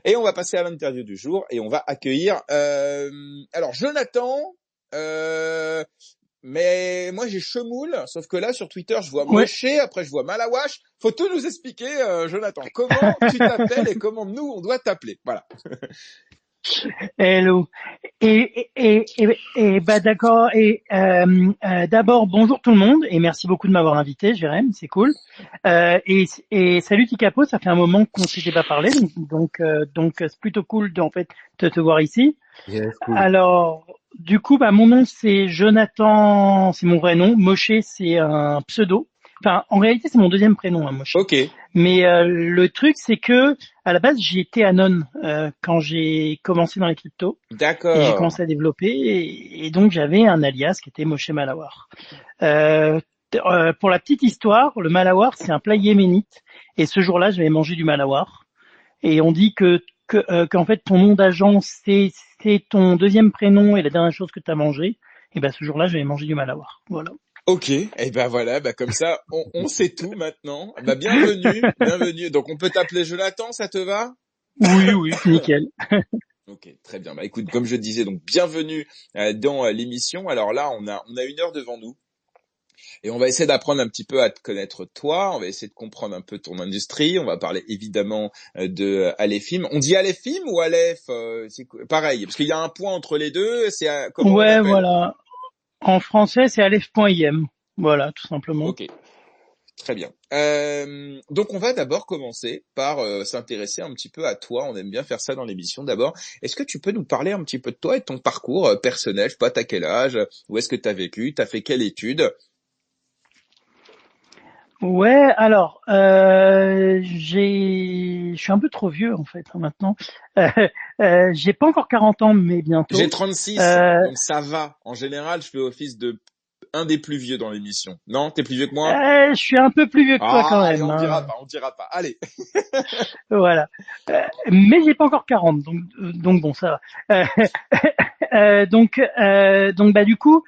Et on va passer à l'interview du jour et on va accueillir alors Jonathan. Mais moi j'ai Chemoul, sauf que là sur Twitter je vois Ouais. Moshe, après je vois Malawash. Faut tout nous expliquer, Jonathan. Comment tu t'appelles et comment nous on doit t'appeler. Voilà. Hello. Bah d'accord. D'abord bonjour tout le monde et merci beaucoup de m'avoir invité, Jérém, c'est cool. Et salut Tikapo, ça fait un moment qu'on s'était pas parlé, donc c'est plutôt cool de en fait de te voir ici. Yes, cool. Alors du coup bah mon nom c'est Jonathan, c'est mon vrai nom. Moshe c'est un pseudo. Enfin en réalité c'est mon deuxième prénom, hein, Moshe. Ok, Mais le truc, c'est que à la base, j'étais anon quand j'ai commencé dans les cryptos et j'ai d'accord. commencé à développer et donc j'avais un alias qui était Moshe Malawar. Euh, pour la petite histoire, le Malawar, c'est un plat yéménite et ce jour-là, j'avais mangé du Malawar et on dit qu'en fait ton nom d'agent c'est ton deuxième prénom et la dernière chose que tu as mangé. Et ben ce jour-là, j'avais mangé du Malawar. Voilà. Ok, et ben voilà, bah comme ça, on sait tout maintenant. Bah bienvenue, bienvenue. Donc on peut t'appeler Jonathan, ça te va? Oui, oui, nickel. Ok, très bien. Bah écoute, comme je disais, donc bienvenue dans l'émission. Alors là, on a 1 heure devant nous et on va essayer d'apprendre un petit peu à te connaître toi. On va essayer de comprendre un peu ton industrie. On va parler évidemment de Aleph-Im. On dit Aleph-Im ou Aleph pareil, parce qu'il y a un point entre les deux. Comment on Ouais, appelle? voilà. En français, c'est aleph.im. Voilà, tout simplement. Ok, très bien. Donc on va d'abord commencer par s'intéresser un petit peu à toi. On aime bien faire ça dans l'émission. D'abord, est-ce que tu peux nous parler un petit peu de toi et de ton parcours personnel? Je sais pas, t'as quel âge? Où est-ce que t'as vécu? T'as fait quelle étude? Ouais, alors, je suis un peu trop vieux en fait hein, maintenant. Euh, j'ai pas encore 40 ans, mais J'ai bientôt. 36, Euh, donc ça va. En général, je fais office de un des plus vieux dans l'émission. Non, t'es plus vieux que moi? je suis un peu plus vieux que toi Ah, quand allez, même. on dira Hein. pas, on dira pas. Allez. Voilà. Mais j'ai pas encore 40, donc bon, ça va. Donc bah du coup,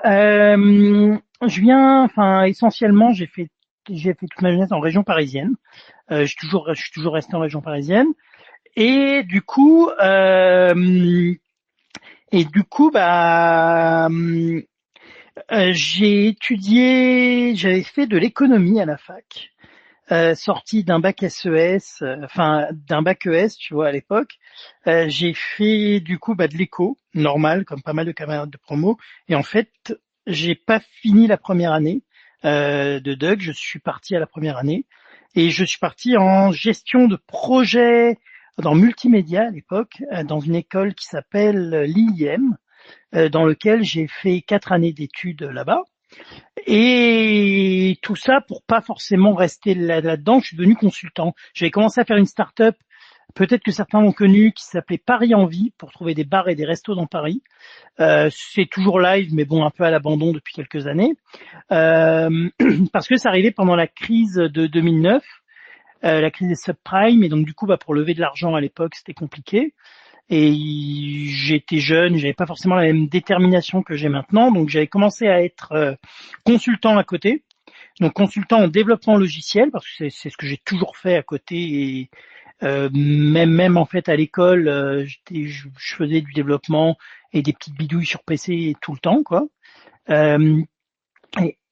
je viens, enfin essentiellement, j'ai fait toute ma jeunesse en région parisienne. Je suis toujours resté en région parisienne. Et du coup, bah, j'avais fait de l'économie à la fac, sorti d'un bac SES, enfin d'un bac ES, tu vois, à l'époque. J'ai fait du coup bah, de l'éco, normal, comme pas mal de camarades de promo. Et en fait, j'ai pas fini la première année de Doug. Je suis parti à la première année et je suis parti en gestion de projet dans multimédia à l'époque, dans une école qui s'appelle l'IIM, dans lequel j'ai fait 4 années d'études là-bas. Et tout ça pour pas forcément rester là-dedans. Je suis devenu consultant. J'avais commencé à faire une start-up, peut-être que certains l'ont connu, qui s'appelait Paris Envie, pour trouver des bars et des restos dans Paris. C'est toujours live, mais bon, un peu à l'abandon depuis quelques années. Euh, parce que ça arrivait pendant la crise de 2009, la crise des subprimes, et donc du coup, bah, pour lever de l'argent à l'époque, c'était compliqué. Et j'étais jeune, j'avais pas forcément la même détermination que j'ai maintenant, donc j'avais commencé à être consultant à côté. Donc consultant en développement logiciel, parce que c'est ce que j'ai toujours fait à côté. Et même en fait à l'école, je faisais du développement et des petites bidouilles sur PC tout le temps, quoi. Euh,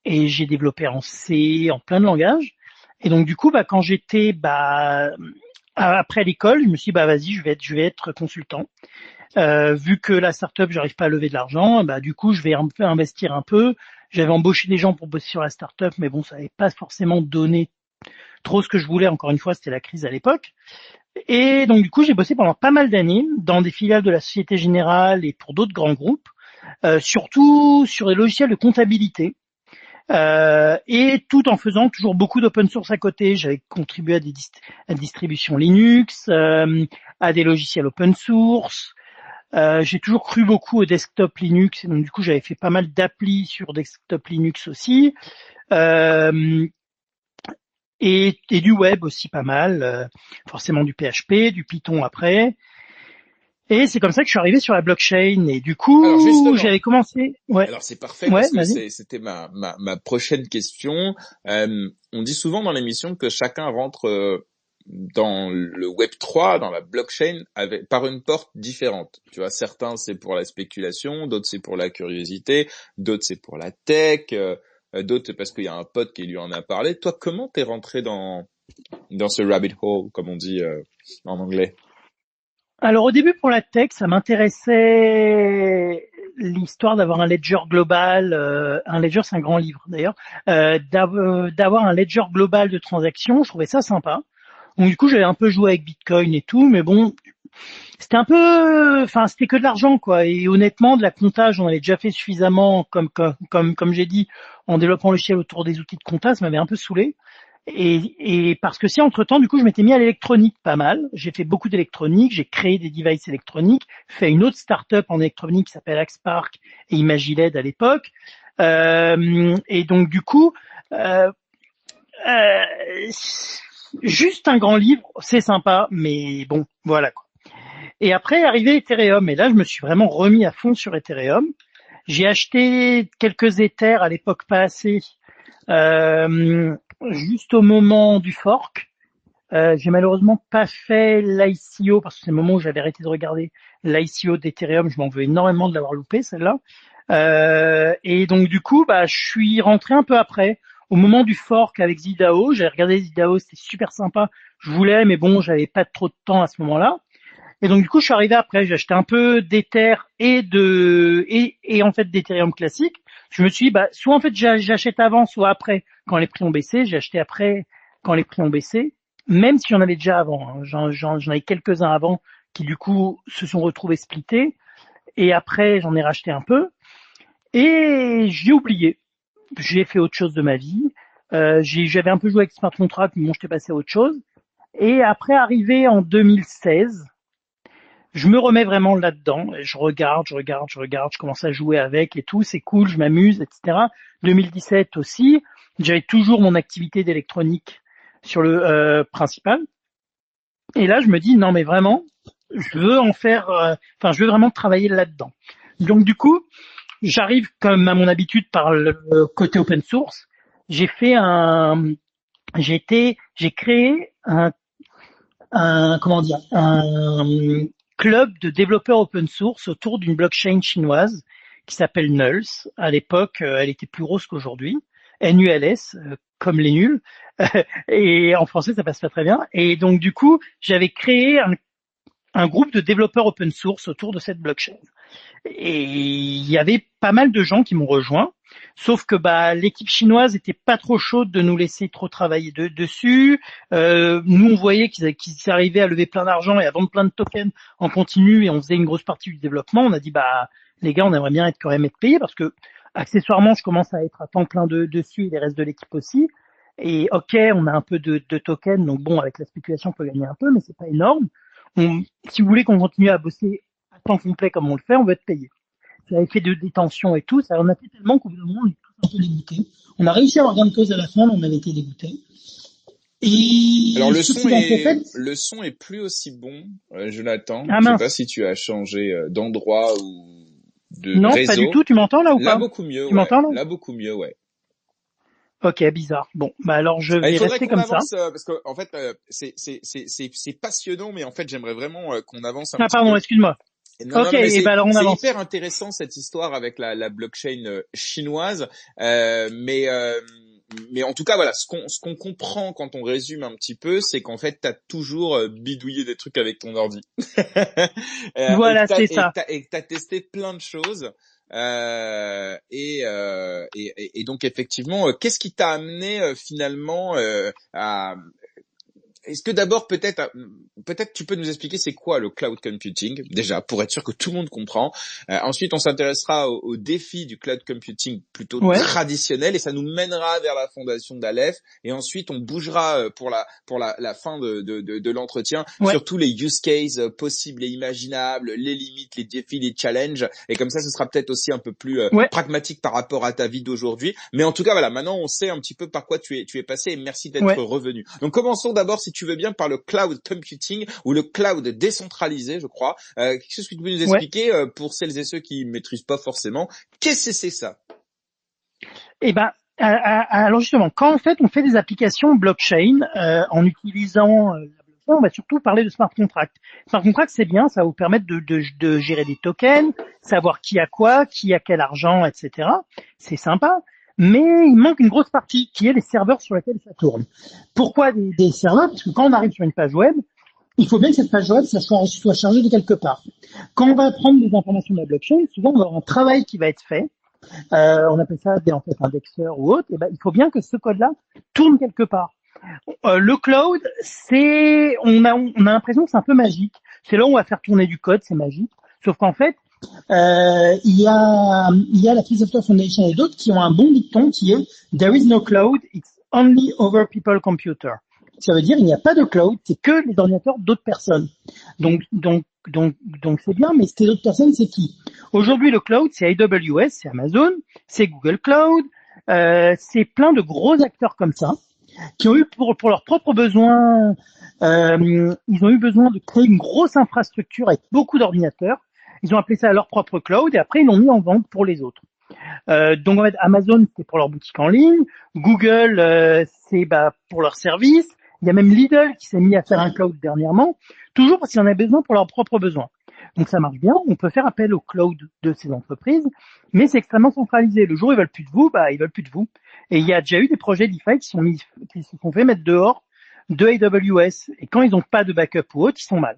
et j'ai développé en C, en plein de langages. Et donc du coup, bah quand j'étais après l'école, je me suis dit, bah vas-y, je vais être consultant. Vu que la startup, j'arrive pas à lever de l'argent, bah du coup, je vais un peu investir un peu. J'avais embauché des gens pour bosser sur la startup, mais bon, ça n'avait pas forcément donné trop ce que je voulais. Encore une fois, c'était la crise à l'époque. Et donc du coup, j'ai bossé pendant pas mal d'années dans des filiales de la Société Générale et pour d'autres grands groupes, surtout sur les logiciels de comptabilité. Et tout en faisant toujours beaucoup d'open source à côté. J'avais contribué à des distributions Linux, à des logiciels open source. J'ai toujours cru beaucoup au desktop Linux, et donc du coup j'avais fait pas mal d'applis sur desktop Linux aussi, euh, et du web aussi pas mal, forcément du PHP, du Python après. Et c'est comme ça que je suis arrivé sur la blockchain. Et du Alors coup justement, j'avais commencé. Ouais, alors c'est parfait ouais, parce que vas-y. c'était ma prochaine question. On dit souvent dans l'émission que chacun rentre dans le Web 3, dans la blockchain, par une porte différente. Tu vois, certains c'est pour la spéculation, d'autres c'est pour la curiosité, d'autres c'est pour la tech, d'autres c'est parce qu'il y a un pote qui lui en a parlé. Toi, comment t'es rentré dans ce rabbit hole, comme on dit en anglais? Alors au début pour la tech, ça m'intéressait l'histoire d'avoir un ledger global. Un ledger, c'est un grand livre d'ailleurs. D'avoir un ledger global de transactions, je trouvais ça sympa. Donc du coup, j'avais un peu joué avec Bitcoin et tout, mais bon, c'était un peu, enfin, c'était que de l'argent, quoi. Et honnêtement, de la comptage, on avait déjà fait suffisamment, comme j'ai dit, en développant le logiciel autour des outils de comptage, ça m'avait un peu saoulé. Et parce que si entre-temps, du coup, je m'étais mis à l'électronique pas mal. J'ai fait beaucoup d'électronique, j'ai créé des devices électroniques, fait une autre start-up en électronique qui s'appelle Axpark et Imagiled à l'époque. Et donc, du coup, euh, euh, juste un grand livre, c'est sympa, mais bon, voilà, quoi. Et après est arrivé Ethereum, et là, je me suis vraiment remis à fond sur Ethereum. J'ai acheté quelques Ethers, à l'époque pas assez, juste au moment du fork. J'ai malheureusement pas fait l'ICO parce que c'est le moment où j'avais arrêté de regarder l'ICO d'Ethereum. Je m'en veux énormément de l'avoir loupé, celle-là. Et donc du coup, bah, je suis rentré un peu après, au moment du fork avec ZDAO. J'ai regardé ZDAO, c'était super sympa. Je voulais, mais bon, j'avais pas trop de temps à ce moment-là. Et donc du coup, je suis arrivé après. J'ai acheté un peu d'Ether et en fait d'Ethereum classique. Je me suis dit, bah, soit en fait j'achète avant, soit après quand les prix ont baissé. J'ai acheté après quand les prix ont baissé, même si j'en avais déjà avant. Hein. J'en avais quelques-uns avant qui du coup se sont retrouvés splittés. Et après, j'en ai racheté un peu. Et j'ai oublié. J'ai fait autre chose de ma vie. J'avais un peu joué avec Smart Contract, mais bon, j'étais passé à autre chose. Et après, arrivé en 2016, je me remets vraiment là-dedans. Je regarde, je commence à jouer avec et tout. C'est cool, je m'amuse, etc. 2017 aussi, j'avais toujours mon activité d'électronique sur le principal. Et là, je me dis non, mais vraiment, je veux en faire. Enfin, je veux vraiment travailler là-dedans. Donc du coup, j'arrive comme à mon habitude par le côté open source. J'ai fait un, j'ai créé comment dire, un club de développeurs open source autour d'une blockchain chinoise qui s'appelle Nulls. À l'époque, elle était plus grosse qu'aujourd'hui. NULS, comme les nuls. Et en français, ça passe pas très bien. Et donc, du coup, j'avais créé un groupe de développeurs open source autour de cette blockchain. Et il y avait pas mal de gens qui m'ont rejoint, sauf que bah l'équipe chinoise était pas trop chaude de nous laisser trop travailler dessus. Nous on voyait qu'ils arrivaient à lever plein d'argent et à vendre plein de tokens en continu et on faisait une grosse partie du développement. On a dit bah les gars on aimerait bien être quand même être payés parce que accessoirement je commence à être à temps plein dessus et les restes de l'équipe aussi. Et ok on a un peu de tokens donc bon avec la spéculation on peut gagner un peu mais c'est pas énorme. Si vous voulez qu'on continue à bosser à temps complet comme on le fait, on veut être payé. J'avais fait de détention et tout, ça en a fait tellement qu'au bout d'un moment, on est tous un peu dégoûtés. On a réussi à avoir gain de cause à la fin, mais on avait été dégoûtés. Alors Et ce qui s'est fait, le son est plus aussi bon, Jonathan. ah Je sais pas mince. si tu as changé d'endroit ou de Non, pas du réseau. tout, tu m'entends là ou Là pas? beaucoup mieux, Tu ouais. m'entends là? Là beaucoup mieux, ouais. Ok, bizarre. Bon, bah alors je Ah, il vais faudrait rester qu'on comme ça. avance parce que en fait c'est passionnant, mais en fait j'aimerais vraiment qu'on avance un Ah petit pardon, peu. excuse-moi. Non, non, Ok, non, mais et ben alors on c'est avance. hyper intéressant cette histoire avec la blockchain chinoise. Mais en tout cas, voilà, ce qu'on comprend quand on résume un petit peu, c'est qu'en fait, t'as toujours bidouillé des trucs avec ton ordi Voilà, c'est ça. et que t'as testé plein de choses. Et donc effectivement, qu'est-ce qui t'a amené finalement à est-ce que d'abord peut-être tu peux nous expliquer c'est quoi le cloud computing déjà pour être sûr que tout le monde comprend. Ensuite on s'intéressera au défi du cloud computing plutôt Ouais, traditionnel et ça nous mènera vers la fondation d'Aleph et ensuite on bougera pour la fin de l'entretien ouais, sur tous les use cases possibles et imaginables, les limites, les défis, les challenges et comme ça ce sera peut-être aussi un peu plus ouais, pragmatique par rapport à ta vie d'aujourd'hui. Mais en tout cas voilà, maintenant on sait un petit peu par quoi tu es passé et merci d'être ouais, revenu. Donc commençons d'abord si tu veux bien par le cloud computing ou le cloud décentralisé, je crois. Quelque chose que tu peux nous ouais. expliquer pour celles et ceux qui maîtrisent pas forcément. Qu'est-ce que c'est ça? Eh ben, Alors justement, quand en fait on fait des applications blockchain en utilisant la blockchain, on va surtout parler de smart contract. Smart contract, c'est bien, ça va vous permettre de gérer des tokens, savoir qui a quoi, qui a quel argent, etc. C'est sympa, mais il manque une grosse partie qui est les serveurs sur lesquels ça tourne. Pourquoi des serveurs? Parce que quand on arrive sur une page web, il faut bien que cette page web ça soit chargée de quelque part. Quand on va prendre des informations de la blockchain, souvent on va avoir un travail qui va être fait. On appelle ça en fait indexeur ou autre, et ben, il faut bien que ce code-là tourne quelque part. Le cloud, on a l'impression que c'est un peu magique. C'est là où on va faire tourner du code, c'est magique. Sauf qu'en fait, il y a la Free Software Foundation et d'autres qui ont un bon dicton qui est There is no cloud, it's only over people computer. Ça veut dire il n'y a pas de cloud, c'est que les ordinateurs d'autres personnes. Donc c'est bien, mais ces autres personnes, c'est qui? Aujourd'hui, le cloud, c'est AWS, c'est Amazon, c'est Google Cloud, c'est plein de gros acteurs comme ça qui ont eu pour leurs propres besoins, ils ont eu besoin de créer une grosse infrastructure avec beaucoup d'ordinateurs. Ils ont appelé ça leur propre cloud et après ils l'ont mis en vente pour les autres. Donc en fait, Amazon c'est pour leur boutique en ligne, Google c'est pour leur service. Il y a même Lidl qui s'est mis à faire un cloud dernièrement, toujours parce qu'ils en avaient besoin pour leurs propres besoins. Donc ça marche bien, on peut faire appel au cloud de ces entreprises, mais c'est extrêmement centralisé. Le jour où ils veulent plus de vous, ils veulent plus de vous. Et il y a déjà eu des projets DeFi qui se sont fait mettre dehors de AWS. Et quand ils n'ont pas de backup ou autre, ils sont mal.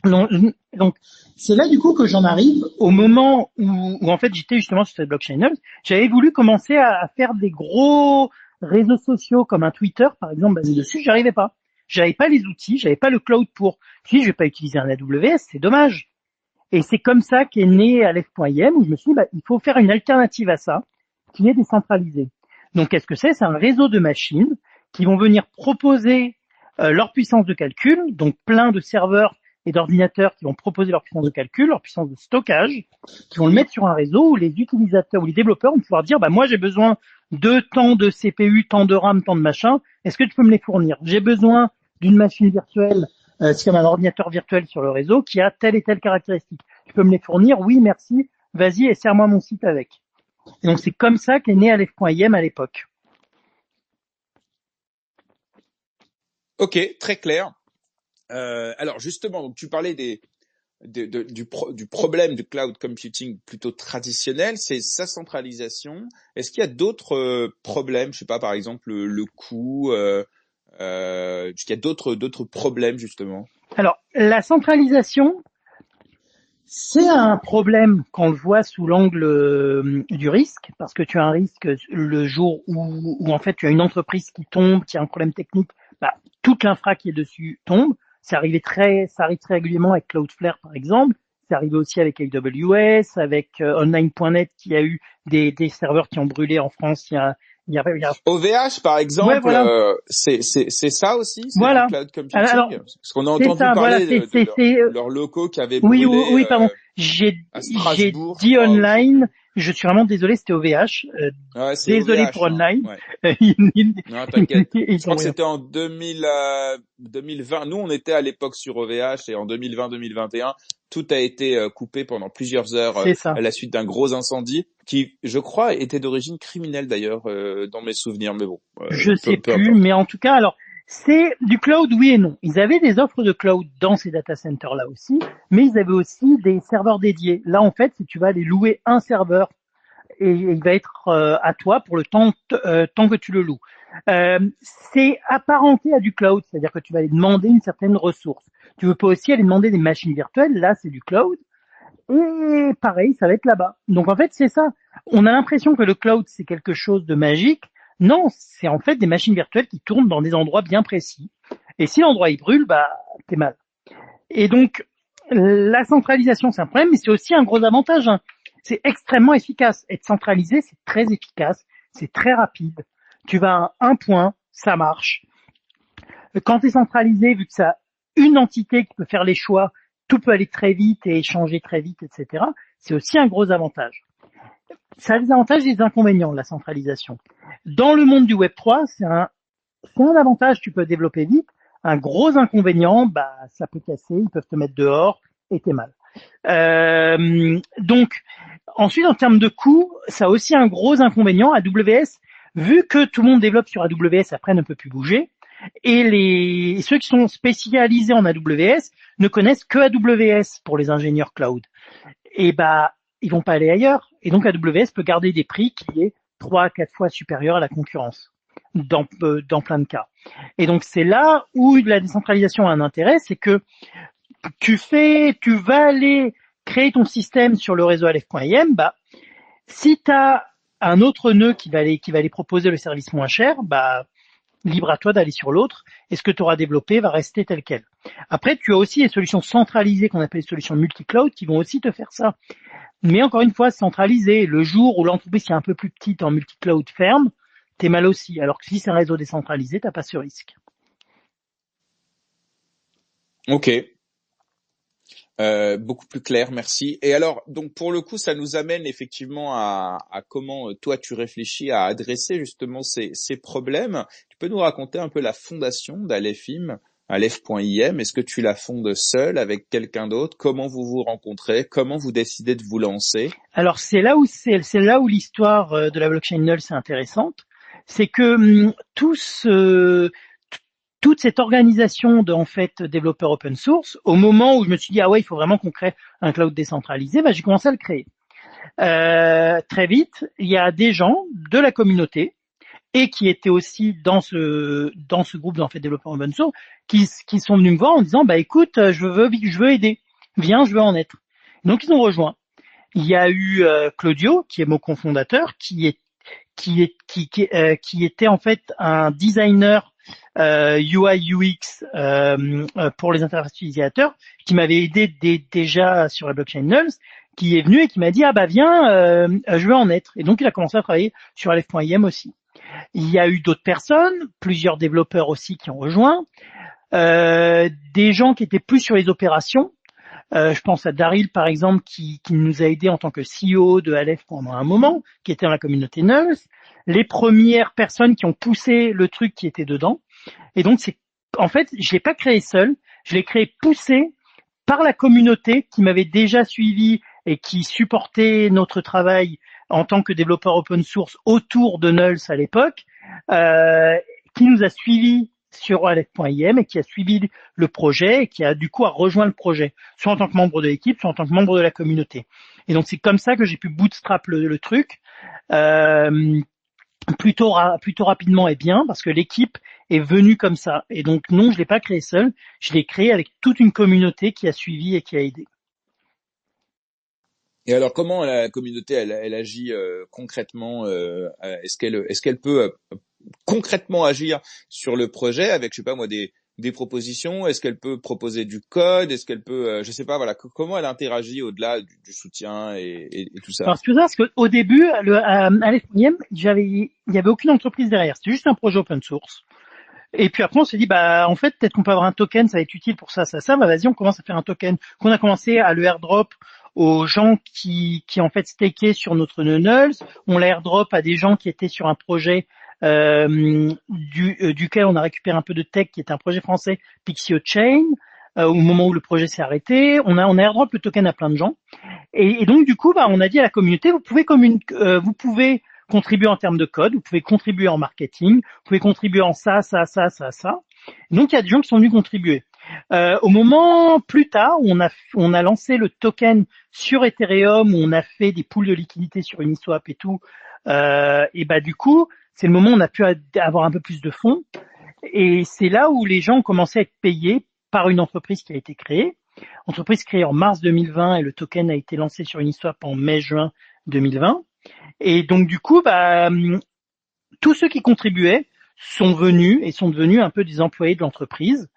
Donc c'est là du coup que j'en arrive au moment où en fait j'étais justement sur cette blockchain. J'avais voulu commencer à faire des gros réseaux sociaux comme un Twitter par exemple basé dessus. J'arrivais pas. J'avais pas les outils, j'avais pas le cloud pour. Si je vais pas utiliser un AWS, c'est dommage. Et c'est comme ça qu'est né Aleph.im où je me suis dit, il faut faire une alternative à ça qui est décentralisée. Donc qu'est-ce que c'est? C'est un réseau de machines qui vont venir proposer leur puissance de calcul, donc plein de serveurs et d'ordinateurs qui vont proposer leur puissance de calcul, leur puissance de stockage, qui vont le mettre sur un réseau où les utilisateurs ou les développeurs vont pouvoir dire, moi j'ai besoin de tant de CPU, tant de RAM, tant de machin, est-ce que tu peux me les fournir? J'ai besoin d'une machine virtuelle, c'est comme un ordinateur virtuel sur le réseau qui a telle et telle caractéristique. Tu peux me les fournir? Oui, merci, vas-y et serre-moi mon site avec. Et donc c'est comme ça qu'est né Aleph.im à l'époque. Ok, très clair. Alors justement, donc tu parlais du problème du cloud computing plutôt traditionnel, c'est sa centralisation. Est-ce qu'il y a d'autres problèmes, je sais pas, par exemple le coût, est-ce qu'il y a d'autres problèmes justement? Alors la centralisation, c'est un problème quand on le voit sous l'angle du risque, parce que tu as un risque le jour où en fait tu as une entreprise qui tombe, qui a un problème technique, toute l'infra qui est dessus tombe. Ça arrive très régulièrement avec Cloudflare par exemple. C'est arrivé aussi avec AWS, avec Online.net qui a eu des serveurs qui ont brûlé en France. Il y a... OVH par exemple, ouais, voilà. c'est ça aussi, c'est voilà. du cloud computing. Alors, parce qu'on a entendu parler de leurs locaux qui avaient brûlé. Oui, pardon. J'ai dit Online. Je suis vraiment désolé, c'était OVH. Désolé OVH, pour Online. Ouais. Non, t'inquiète. Je crois que c'était en 2020. Nous, on était à l'époque sur OVH et en 2020-2021, tout a été coupé pendant plusieurs heures à la suite d'un gros incendie qui, je crois, était d'origine criminelle d'ailleurs, dans mes souvenirs. Mais bon, je sais plus. Mais en tout cas, alors c'est du cloud, oui et non. Ils avaient des offres de cloud dans ces data centers là aussi, mais ils avaient aussi des serveurs dédiés. Là, en fait, si tu vas aller louer un serveur et il va être à toi pour le temps que tu le loues. C'est apparenté à du cloud, c'est-à-dire que tu vas aller demander une certaine ressource. Tu veux pas aussi aller demander des machines virtuelles, là c'est du cloud. Et pareil, ça va être là-bas. Donc en fait, c'est ça. On a l'impression que le cloud, c'est quelque chose de magique. Non, c'est en fait des machines virtuelles qui tournent dans des endroits bien précis. Et si l'endroit il brûle, t'es mal. Et donc, la centralisation, c'est un problème, mais c'est aussi un gros avantage. C'est extrêmement efficace. Être centralisé, c'est très efficace. C'est très rapide. Tu vas à un point, ça marche. Quand tu es centralisé, vu que ça a une entité qui peut faire les choix, tout peut aller très vite et échanger très vite, etc. C'est aussi un gros avantage. Ça a des avantages et des inconvénients, la centralisation. Dans le monde du Web3, c'est un avantage, tu peux développer vite. Un gros inconvénient, ça peut casser, ils peuvent te mettre dehors et t'es mal. Donc, ensuite, en termes de coût, ça a aussi un gros inconvénient. AWS vu que tout le monde développe sur AWS, après ne peut plus bouger, et ceux qui sont spécialisés en AWS ne connaissent que AWS pour les ingénieurs cloud. Et bah, ils vont pas aller ailleurs. Et donc AWS peut garder des prix qui est 3 à 4 fois supérieurs à la concurrence dans plein de cas. Et donc c'est là où la décentralisation a un intérêt, c'est que tu vas aller créer ton système sur le réseau Aleph.im, bah, si tu as un autre nœud qui va aller proposer le service moins cher, bah, libre à toi d'aller sur l'autre, et ce que tu auras développé va rester tel quel. Après, tu as aussi les solutions centralisées qu'on appelle les solutions multi-cloud qui vont aussi te faire ça. Mais encore une fois, centralisé, le jour où l'entreprise est un peu plus petite en multi-cloud ferme, t'es mal aussi. Alors que si c'est un réseau décentralisé, t'as pas ce risque. Ok. Beaucoup plus clair, merci. Et alors, donc pour le coup, ça nous amène effectivement à comment toi tu réfléchis à adresser justement ces problèmes. Tu peux nous raconter un peu la fondation d'Alephim, Aleph.im. Est-ce que tu la fondes seul avec quelqu'un d'autre? Comment vous vous rencontrez? Comment vous décidez de vous lancer? Alors c'est là où l'histoire de la blockchain null c'est intéressante, c'est que toute cette organisation de en fait développeurs open source, au moment où je me suis dit ah ouais il faut vraiment qu'on crée un cloud décentralisé, bah j'ai commencé à le créer. Très vite, il y a des gens de la communauté et qui étaient aussi dans ce groupe d'en fait développeurs open source qui sont venus me voir en disant bah écoute je veux aider, viens je veux en être. Donc ils ont rejoint. Il y a eu Claudio, qui est mon cofondateur, qui était en fait un designer UI UX pour les interfaces utilisateurs, qui m'avait aidé déjà sur la blockchain Nulls, qui est venu et qui m'a dit ah bah viens, je veux en être. Et donc il a commencé à travailler sur Aleph.im aussi. Il y a eu d'autres personnes, plusieurs développeurs aussi qui ont rejoint, des gens qui étaient plus sur les opérations. Je pense à Daryl, par exemple, qui nous a aidé en tant que CEO de Aleph pendant un moment, qui était dans la communauté Nulls. Les premières personnes qui ont poussé le truc qui était dedans. Et donc, en fait, je l'ai pas créé seul. Je l'ai créé poussé par la communauté qui m'avait déjà suivi et qui supportait notre travail en tant que développeur open source autour de Nulls à l'époque, qui nous a suivis sur Aleph.im et qui a suivi le projet et qui a du coup a rejoint le projet, soit en tant que membre de l'équipe, soit en tant que membre de la communauté. Et donc c'est comme ça que j'ai pu bootstrap le truc plutôt rapidement et bien parce que l'équipe est venue comme ça. Et donc non, je l'ai pas créé seul, je l'ai créé avec toute une communauté qui a suivi et qui a aidé. Et alors, comment la communauté elle agit concrètement? Est-ce qu'elle peut concrètement agir sur le projet avec, je sais pas moi, des propositions? Est-ce qu'elle peut proposer du code? Est-ce qu'elle peut, je sais pas, voilà, comment elle interagit au-delà du soutien et tout ça? Alors, ce que c'est, parce qu'au début, à Aleph.im, il y avait aucune entreprise derrière. C'était juste un projet open source. Et puis après, on s'est dit, bah, en fait, peut-être qu'on peut avoir un token, ça va être utile pour ça. Bah, vas-y, on commence à faire un token. Qu'on a commencé à le airdrop aux gens qui en fait stakaient sur notre Nulls. On l'a airdrop à des gens qui étaient sur un projet duquel on a récupéré un peu de tech, qui était un projet français, Pixio Chain. Au moment où le projet s'est arrêté, on a airdrop le token à plein de gens. Et donc du coup, bah, on a dit à la communauté, vous pouvez contribuer en termes de code, vous pouvez contribuer en marketing, vous pouvez contribuer en ça. Donc il y a des gens qui sont venus contribuer. Au moment plus tard, où on a lancé le token sur Ethereum, où on a fait des pools de liquidité sur Uniswap et tout, et bah du coup, c'est le moment où on a pu avoir un peu plus de fonds. Et c'est là où les gens ont commencé à être payés par une entreprise qui a été créée. Entreprise créée en mars 2020 et le token a été lancé sur Uniswap en mai-juin 2020. Et donc du coup, bah, tous ceux qui contribuaient sont venus et sont devenus un peu des employés de l'entreprise,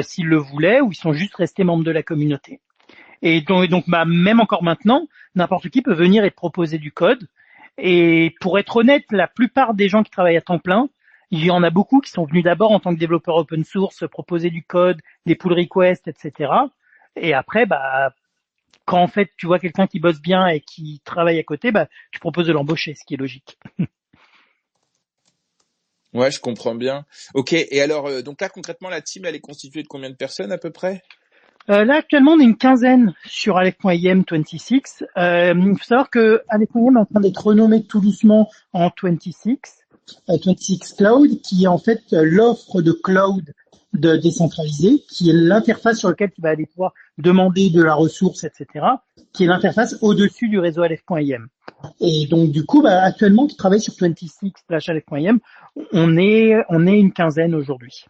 s'ils le voulaient, ou ils sont juste restés membres de la communauté. Et donc bah, même encore maintenant, n'importe qui peut venir et te proposer du code. Et pour être honnête, la plupart des gens qui travaillent à temps plein, il y en a beaucoup qui sont venus d'abord en tant que développeurs open source, proposer du code, des pull requests, etc. Et après, bah, quand en fait tu vois quelqu'un qui bosse bien et qui travaille à côté, bah, tu proposes de l'embaucher, ce qui est logique. Ouais, je comprends bien. Ok. Et alors, donc là concrètement, la team, elle est constituée de combien de personnes à peu près? Là actuellement on est une quinzaine sur Aleph.im 26. Il faut savoir que Aleph.im est en train d'être renommé tout doucement en 26. 26 Cloud, qui est en fait l'offre de cloud de décentralisé, qui est l'interface sur laquelle tu vas aller pouvoir demander de la ressource, etc., qui est l'interface au-dessus du réseau Aleph.im. Et donc, du coup, actuellement, qui travaille sur 26/Aleph.im, on est une quinzaine aujourd'hui.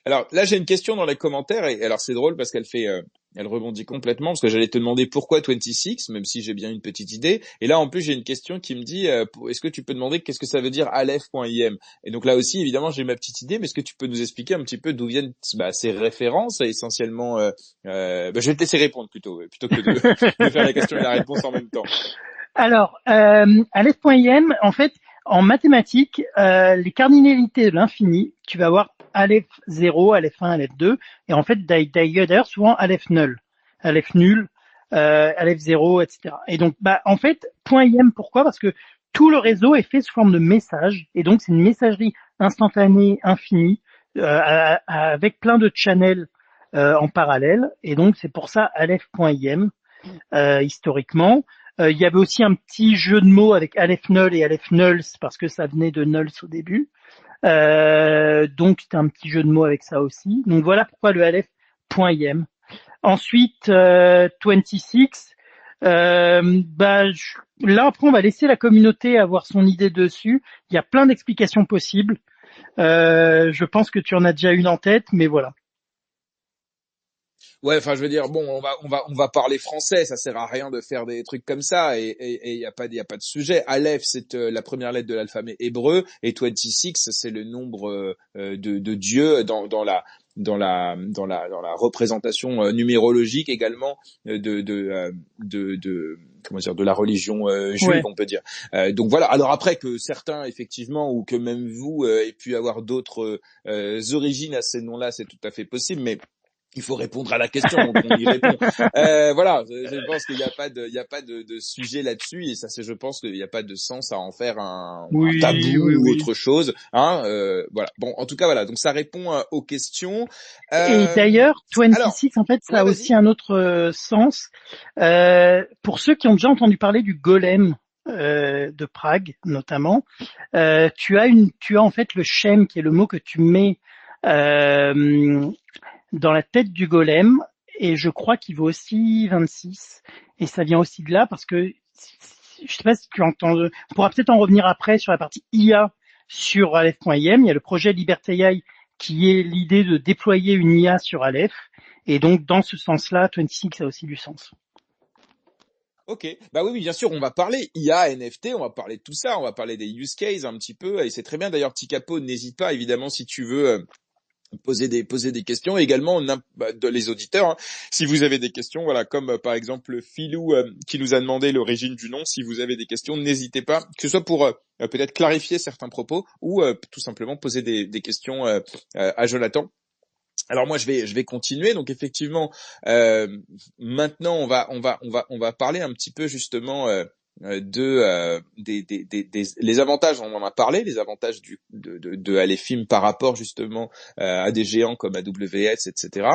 Alors là, j'ai une question dans les commentaires et alors c'est drôle parce elle rebondit complètement parce que j'allais te demander pourquoi 26, même si j'ai bien une petite idée. Et là, en plus, j'ai une question qui me dit, est-ce que tu peux demander qu'est-ce que ça veut dire Aleph.im? Et donc là aussi, évidemment, j'ai ma petite idée, mais est-ce que tu peux nous expliquer un petit peu d'où viennent ces références essentiellement je vais te laisser répondre plutôt que de faire la question et la réponse en même temps. Alors, Aleph.im, en fait, en mathématiques, les cardinalités de l'infini, tu vas avoir Aleph 0, Aleph 1, Aleph 2, et en fait, d'ailleurs, souvent Aleph null, Aleph nul, Aleph 0, etc. Et donc, en fait, .im, pourquoi? Parce que tout le réseau est fait sous forme de messages, et donc c'est une messagerie instantanée, infinie, avec plein de channels en parallèle, et donc c'est pour ça Aleph.im, historiquement. Il y avait aussi un petit jeu de mots avec Aleph Null et Aleph Nulls parce que ça venait de Nulls au début. Donc c'était un petit jeu de mots avec ça aussi. Donc voilà pourquoi le Aleph.im. Ensuite, 26. Là après on va laisser la communauté avoir son idée dessus. Il y a plein d'explications possibles. Je pense que tu en as déjà une en tête, mais voilà. Ouais, enfin, je veux dire, bon, on va parler français. Ça sert à rien de faire des trucs comme ça. Et y a pas de sujet. Aleph, c'est la première lettre de l'alphabet hébreu, et 26, c'est le nombre de Dieu dans la représentation numérologique également de comment dire de la religion juive, Ouais. on peut dire. Donc voilà. Alors après que certains effectivement ou que même vous aient pu avoir d'autres origines à ces noms-là, c'est tout à fait possible, mais il faut répondre à la question, donc on y répond. Voilà, je pense qu'il n'y a pas de sujet là-dessus, et ça, je pense qu'il n'y a pas de sens à en faire un Oui, tabou oui, ou oui. autre chose. Hein, voilà. Bon, en tout cas, voilà. Donc ça répond aux questions. Et Euh, d'ailleurs, alors, 26, en fait, ça ouais, a aussi vas-y. un autre sens. Pour ceux qui ont déjà entendu parler du golem de Prague, notamment, tu as en fait le shem, qui est le mot que tu mets euh, dans la tête du golem, et je crois qu'il vaut aussi 26. Et ça vient aussi de là parce que je sais pas si tu entends. On pourra peut-être en revenir après sur la partie IA sur Aleph.im. Il y a le projet Liberté AI qui est l'idée de déployer une IA sur Aleph. Et donc, dans ce sens-là, 26 a aussi du sens. Ok, bah oui, bien sûr, on va parler IA, NFT, on va parler de tout ça, on va parler des use cases un petit peu, et c'est très bien. D'ailleurs, Ticapo, n'hésite pas, évidemment, si tu veux poser des questions. Et également de les auditeurs, hein. Si vous avez des questions, voilà, comme par exemple Philou qui nous a demandé l'origine du nom, si vous avez des questions, n'hésitez pas, que ce soit pour peut-être clarifier certains propos ou tout simplement poser des questions à Jonathan. Alors moi je vais continuer, donc effectivement euh, maintenant on va parler un petit peu justement les avantages. On en a parlé, les avantages de Aleph par rapport justement à des géants comme AWS, etc.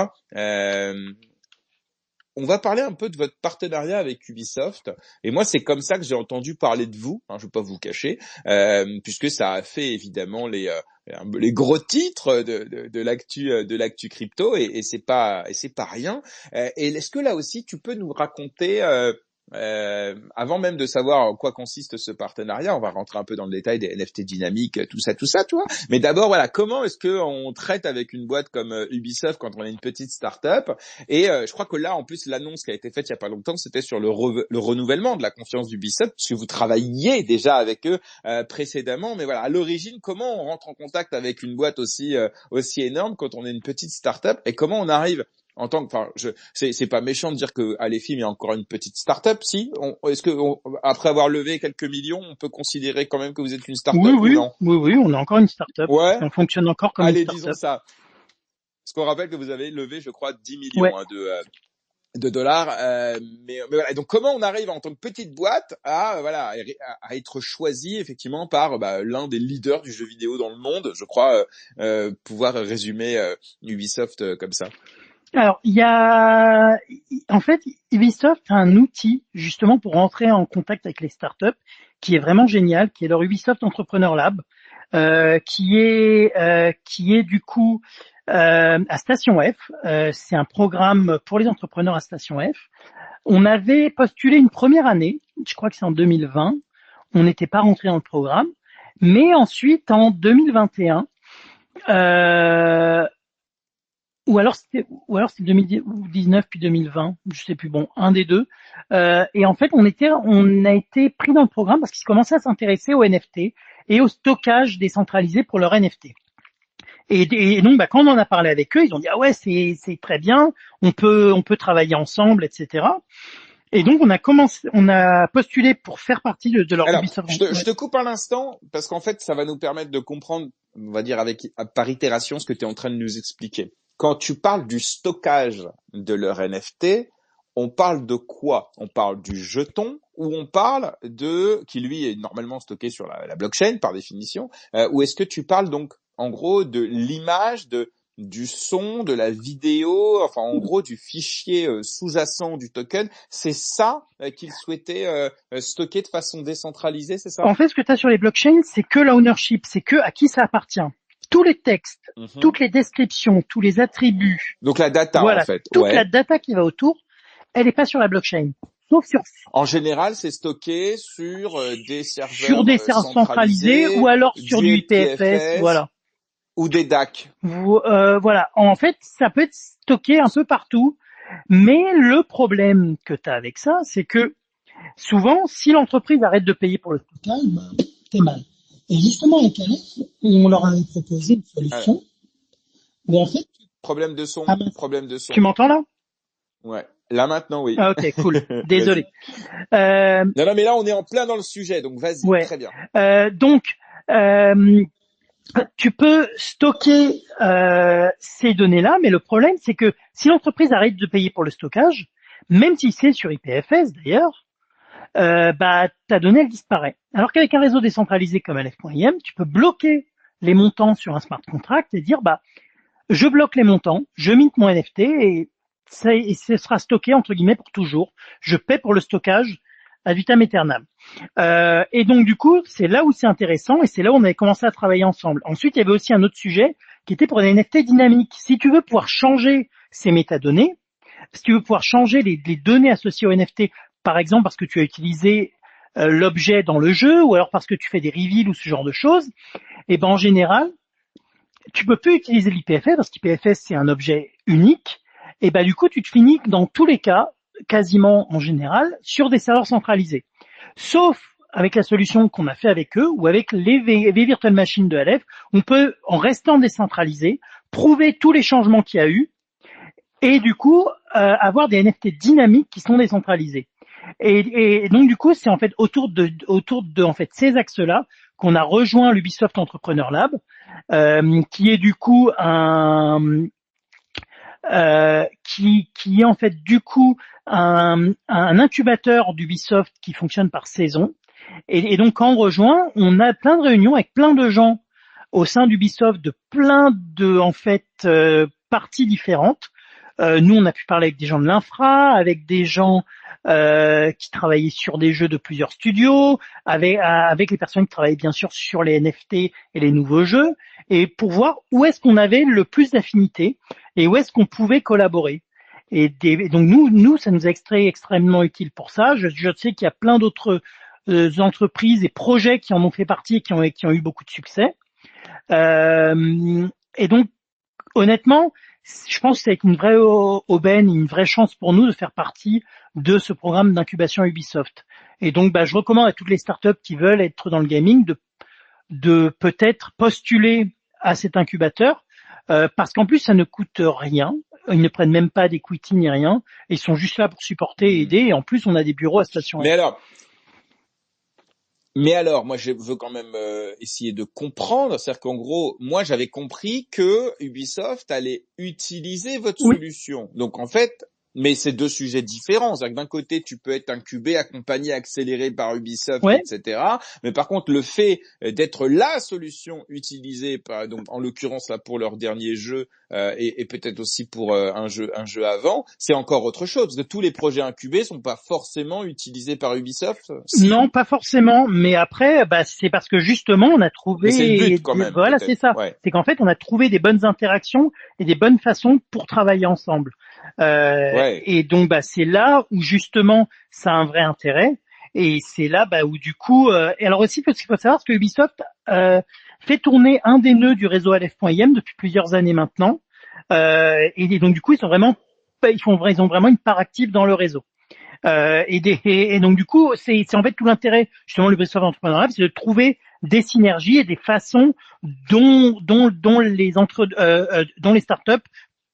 On va parler un peu de votre partenariat avec Ubisoft. Et moi, c'est comme ça que j'ai entendu parler de vous, hein, je ne vais pas vous cacher, puisque ça a fait évidemment les gros titres de l'actu crypto, et c'est pas rien. Et est-ce que là aussi, tu peux nous raconter, avant même de savoir en quoi consiste ce partenariat, on va rentrer un peu dans le détail des NFT dynamiques, tout ça, tu vois. Mais d'abord, voilà, comment est-ce que on traite avec une boîte comme Ubisoft quand on est une petite start-up? Et je crois que là, en plus, l'annonce qui a été faite il y a pas longtemps, c'était sur le renouvellement de la confiance d'Ubisoft, puisque vous travailliez déjà avec eux précédemment. Mais voilà, à l'origine, comment on rentre en contact avec une boîte aussi énorme quand on est une petite start-up, et comment on arrive en tant que, enfin, c'est pas méchant de dire que Alephi est encore une petite start-up, si. Est-ce que après avoir levé quelques millions, on peut considérer quand même que vous êtes une Oui, start-up ou oui, non? oui, oui, on est encore une start-up. Ouais. On fonctionne encore comme une Allez, disons start-up. ça. Parce qu'on rappelle que vous avez levé, je crois, 10 Ouais. millions de dollars. Mais voilà. Et donc, comment on arrive en tant que petite boîte à être choisi effectivement par l'un des leaders du jeu vidéo dans le monde, je crois pouvoir résumer Ubisoft comme ça. Alors, en fait, Ubisoft a un outil justement pour entrer en contact avec les startups qui est vraiment génial, qui est leur Ubisoft Entrepreneur Lab, qui est du coup à Station F. C'est un programme pour les entrepreneurs à Station F. On avait postulé une première année, je crois que c'est en 2020. On n'était pas rentré dans le programme, mais ensuite en 2021. Ou alors c'était 2019 puis 2020, je sais plus, bon, un des deux. Et en fait, on a été pris dans le programme parce qu'ils commençaient à s'intéresser aux NFT et au stockage décentralisé pour leurs NFT. Et donc, quand on en a parlé avec eux, ils ont dit ah ouais, c'est très bien, on peut travailler ensemble, etc. Et donc, on a postulé pour faire partie de leur Alors, Ubisoft. je te coupe un instant parce qu'en fait, ça va nous permettre de comprendre, on va dire par itération, ce que tu es en train de nous expliquer. Quand tu parles du stockage de leur NFT, on parle de quoi? On parle du jeton ou on parle qui lui est normalement stocké sur la blockchain par définition, ou est-ce que tu parles donc en gros de l'image, du son, de la vidéo, enfin en gros du fichier sous-jacent du token? C'est ça qu'ils souhaitaient stocker de façon décentralisée, c'est ça? En fait, ce que tu as sur les blockchains, c'est que l'ownership, c'est que à qui ça appartient. Tous les textes, toutes les descriptions, tous les attributs. Donc la data, voilà, en fait. toute Ouais. la data qui va autour, elle n'est pas sur la blockchain. Sauf En général, c'est stocké sur des serveurs sur des serveurs centralisés ou alors sur du IPFS, voilà. Ou des DAC. Voilà. En fait, ça peut être stocké un peu partout. Mais le problème que tu as avec ça, c'est que souvent, si l'entreprise arrête de payer pour le stockage, t'es mal. Et justement, avec Aleph, on leur avait proposé une solution où en fait... Problème de son. Problème de son. Tu m'entends là? Ouais. Là maintenant, oui. Ah, ok, cool. Désolé. Non, mais là, on est en plein dans le sujet, donc vas-y, ouais. très bien. Donc, tu peux stocker ces données-là, mais le problème, c'est que si l'entreprise arrête de payer pour le stockage, même si c'est sur IPFS d'ailleurs, ta donnée, elle disparaît. Alors qu'avec un réseau décentralisé comme Aleph.im, tu peux bloquer les montants sur un smart contract et dire, je bloque les montants, je mint mon NFT et ce sera stocké entre guillemets pour toujours. Je paie pour le stockage ad vitam aeternam. Et donc du coup, c'est là où c'est intéressant et c'est là où on avait commencé à travailler ensemble. Ensuite, il y avait aussi un autre sujet qui était pour les NFT dynamiques. Si tu veux pouvoir changer ces métadonnées, si tu veux pouvoir changer les données associées au NFT, par exemple parce que tu as utilisé l'objet dans le jeu ou alors parce que tu fais des reveals ou ce genre de choses, et en général, tu peux plus utiliser l'IPFS parce qu'IPFS c'est un objet unique. Et du coup, tu te finis dans tous les cas, quasiment en général, sur des serveurs centralisés. Sauf avec la solution qu'on a fait avec eux ou avec les virtual machines de Aleph, on peut, en restant décentralisé, prouver tous les changements qu'il y a eu et du coup avoir des NFT dynamiques qui sont décentralisés. Et donc du coup, c'est en fait autour de en fait ces axes-là qu'on a rejoint l'Ubisoft Entrepreneur Lab, qui est du coup qui est en fait du coup un incubateur d'Ubisoft qui fonctionne par saison. Et donc quand on rejoint, on a plein de réunions avec plein de gens au sein d'Ubisoft de plein de en fait parties différentes. Nous, on a pu parler avec des gens de l'infra, avec des gens qui travaillaient sur des jeux de plusieurs studios, avec les personnes qui travaillaient bien sûr sur les NFT et les nouveaux jeux, et pour voir où est-ce qu'on avait le plus d'affinités et où est-ce qu'on pouvait collaborer. Donc nous, ça nous a extrêmement utile pour ça. Je sais qu'il y a plein d'autres entreprises et projets qui en ont fait partie et qui ont eu beaucoup de succès. Et donc, honnêtement, je pense que c'est une vraie aubaine, une vraie chance pour nous de faire partie de ce programme d'incubation Ubisoft. Et donc, je recommande à toutes les startups qui veulent être dans le gaming de peut-être postuler à cet incubateur, parce qu'en plus, ça ne coûte rien. Ils ne prennent même pas d'equity ni rien. Ils sont juste là pour supporter et aider. Et en plus, on a des bureaux à Station F. Mais alors, moi, je veux quand même essayer de comprendre. C'est-à-dire qu'en gros, moi, j'avais compris que Ubisoft allait utiliser votre solution. Donc, en fait, mais c'est deux sujets différents. C'est-à-dire que d'un côté, tu peux être incubé, accompagné, accéléré par Ubisoft, etc. Mais par contre, le fait d'être la solution utilisée, donc en l'occurrence là pour leur dernier jeu, et peut-être aussi pour un jeu avant, c'est encore autre chose parce que tous les projets incubés sont pas forcément utilisés par Ubisoft. Non, Si, pas forcément, mais après, c'est parce que justement, on a mais c'est le but trouvé, quand même, voilà, c'est peut-être. ça. Ouais, C'est qu'en fait, on a trouvé des bonnes interactions et des bonnes façons pour travailler ensemble. ouais, Et donc, c'est là où justement, ça a un vrai intérêt. Et c'est là, où du coup, et alors aussi, ce qu'il faut savoir, c'est que Ubisoft fait tourner un des nœuds du réseau Aleph.im depuis plusieurs années maintenant. Et donc, du coup, ils ont vraiment une part active dans le réseau. Et donc du coup, c'est en fait tout l'intérêt justement le Ubisoft Entrepreneurial, c'est de trouver des synergies et des façons dont les startups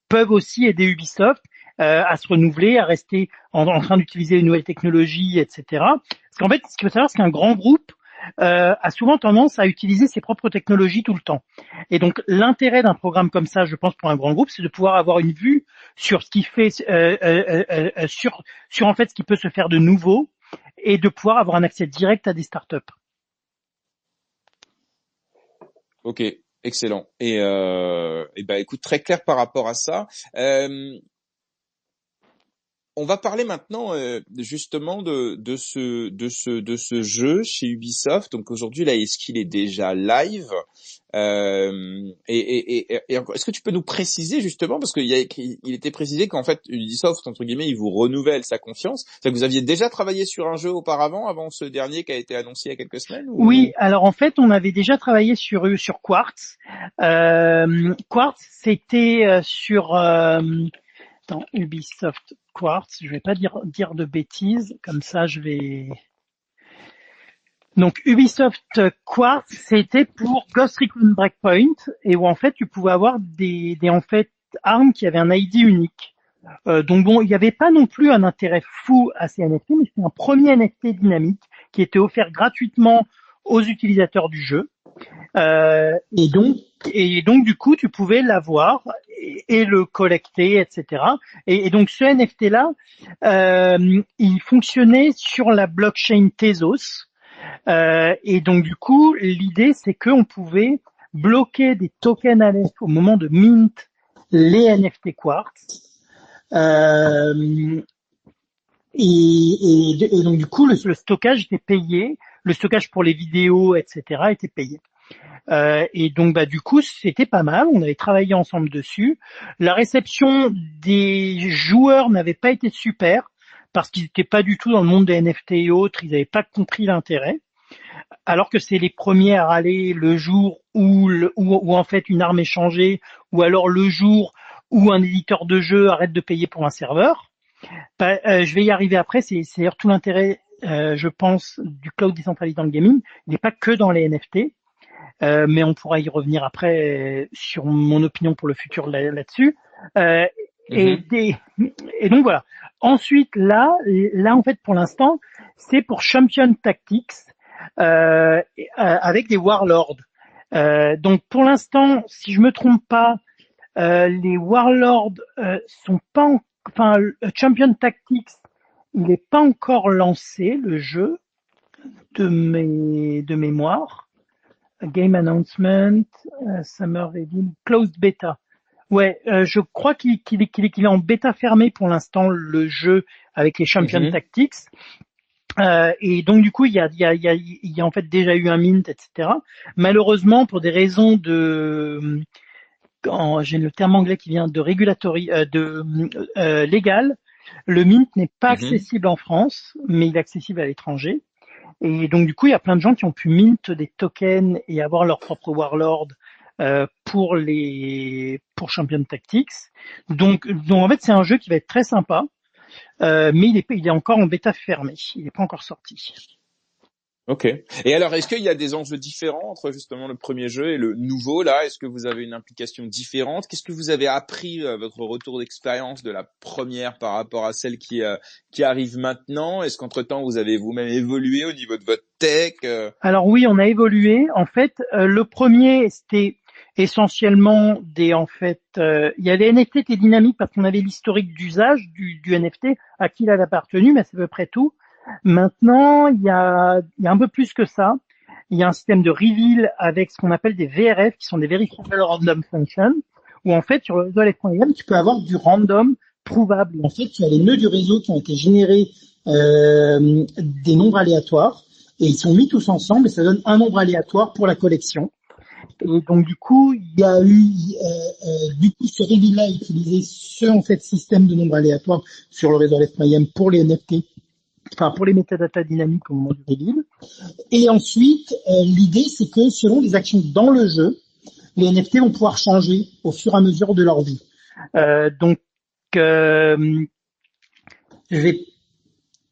peuvent aussi aider Ubisoft à se renouveler, à rester en train d'utiliser les nouvelles technologies, etc. Parce qu'en fait, ce qu'il faut savoir, c'est qu'un grand groupe a souvent tendance à utiliser ses propres technologies tout le temps. Et donc, l'intérêt d'un programme comme ça, je pense, pour un grand groupe, c'est de pouvoir avoir une vue sur ce qui fait, sur en fait ce qui peut se faire de nouveau, et de pouvoir avoir un accès direct à des startups. ok, excellent. Et ben écoute, très clair par rapport à ça. On va parler maintenant justement de ce jeu chez Ubisoft. Donc aujourd'hui là, est-ce qu'il est déjà live et encore, est-ce que tu peux nous préciser justement parce il était précisé qu'en fait Ubisoft entre guillemets il vous renouvelle sa confiance. C'est que vous aviez déjà travaillé sur un jeu auparavant avant ce dernier qui a été annoncé il y a quelques semaines Oui, ou alors en fait, on avait déjà travaillé sur Quartz. Quartz, c'était sur attends, Ubisoft Quartz. Je vais pas dire de bêtises, comme ça je vais. Donc Ubisoft Quartz, c'était pour Ghost Recon Breakpoint et où en fait tu pouvais avoir des en fait armes qui avaient un ID unique. Donc bon, il n'y avait pas non plus un intérêt fou à ces NFT, mais c'était un premier NFT dynamique qui était offert gratuitement aux utilisateurs du jeu. Et donc du coup, tu pouvais l'avoir et le collecter, etc. Et donc ce NFT là, il fonctionnait sur la blockchain Tezos. Et donc du coup, l'idée c'est qu'on pouvait bloquer des tokens Aleph au moment de mint les NFT Quartz. Euh, et donc du coup, le stockage était payé, le stockage pour les vidéos, etc. était payé. Et donc du coup, c'était pas mal. On avait travaillé ensemble dessus. La réception des joueurs n'avait pas été super parce qu'ils n'étaient pas du tout dans le monde des NFT et autres. Ils n'avaient pas compris l'intérêt. Alors que c'est les premiers à râler le jour où en fait une arme est changée, ou alors le jour où un éditeur de jeu arrête de payer pour un serveur. Je vais y arriver après. C'est d'ailleurs tout l'intérêt, je pense, du cloud décentralisé dans le gaming. Il n'est pas que dans les NFT. Mais on pourra y revenir après sur mon opinion pour le futur là-dessus. Euh, et, Mhm. des- et donc voilà. Ensuite, là en fait, pour l'instant, c'est pour Champion Tactics avec des Warlords. Donc pour l'instant, si je me trompe pas, les Warlords sont pas, enfin, Champion Tactics, il n'est pas encore lancé le jeu de mémoire. Game Announcement, Summer Reveal, Closed Beta. Ouais, je crois qu'il est en bêta fermée pour l'instant, le jeu avec les Champion Mhm. Tactics. Et donc du coup, il y a en fait déjà eu un mint, etc. Malheureusement, pour des raisons j'ai le terme anglais qui vient de regulatory, légal, le mint n'est pas Mhm. accessible en France, mais il est accessible à l'étranger. Et donc du coup, il y a plein de gens qui ont pu mint des tokens et avoir leur propre warlord pour Champion Tactics. Donc en fait, c'est un jeu qui va être très sympa, mais il est encore en bêta fermée. Il n'est pas encore sorti. Ok. Et alors, est-ce qu'il y a des enjeux différents entre justement le premier jeu et le nouveau là? Est-ce que vous avez une implication différente? Qu'est-ce que vous avez appris à votre retour d'expérience de la première par rapport à celle qui arrive maintenant? Est-ce qu'entre-temps vous avez vous-même évolué au niveau de votre tech? Alors oui, on a évolué. En fait, le premier, c'était essentiellement il y a les NFT qui étaient dynamiques parce qu'on avait l'historique d'usage du NFT, à qui il a appartenu, mais c'est à peu près tout. Maintenant, il y a un peu plus que ça. Il y a un système de reveal avec ce qu'on appelle des VRF, qui sont des Verifiable Random Functions, où en fait sur le réseau LF.IM, tu peux avoir du random prouvable. En fait, tu as les nœuds du réseau qui ont été générés des nombres aléatoires et ils sont mis tous ensemble et ça donne un nombre aléatoire pour la collection. Et donc du coup, il y a eu du coup ce Reveal-là a utilisé ce en fait système de nombres aléatoires sur le réseau LF.IM pour les NFT, enfin pour les métadatas dynamiques au moment du reveal. Et ensuite, l'idée c'est que selon les actions dans le jeu, les NFT vont pouvoir changer au fur et à mesure de leur vie. Donc je vais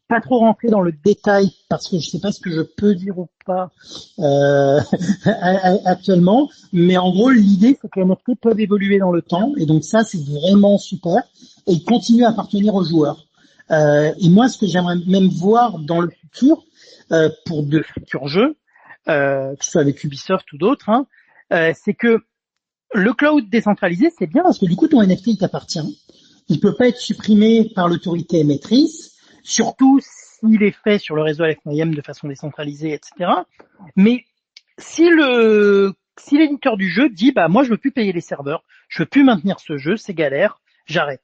pas trop rentrer dans le détail parce que je sais pas ce que je peux dire ou pas actuellement, mais en gros l'idée c'est que les NFT peuvent évoluer dans le temps et donc ça c'est vraiment super et ils continuent à appartenir aux joueurs. Et moi ce que j'aimerais même voir dans le futur pour de futurs jeux, que ce soit avec Ubisoft ou d'autres, c'est que le cloud décentralisé c'est bien parce que du coup ton NFT il t'appartient. Il peut pas être supprimé par l'autorité émettrice, surtout s'il est fait sur le réseau LF.IM de façon décentralisée, etc. Mais si l'éditeur du jeu dit bah moi je veux plus payer les serveurs, je veux plus maintenir ce jeu, c'est galère, j'arrête.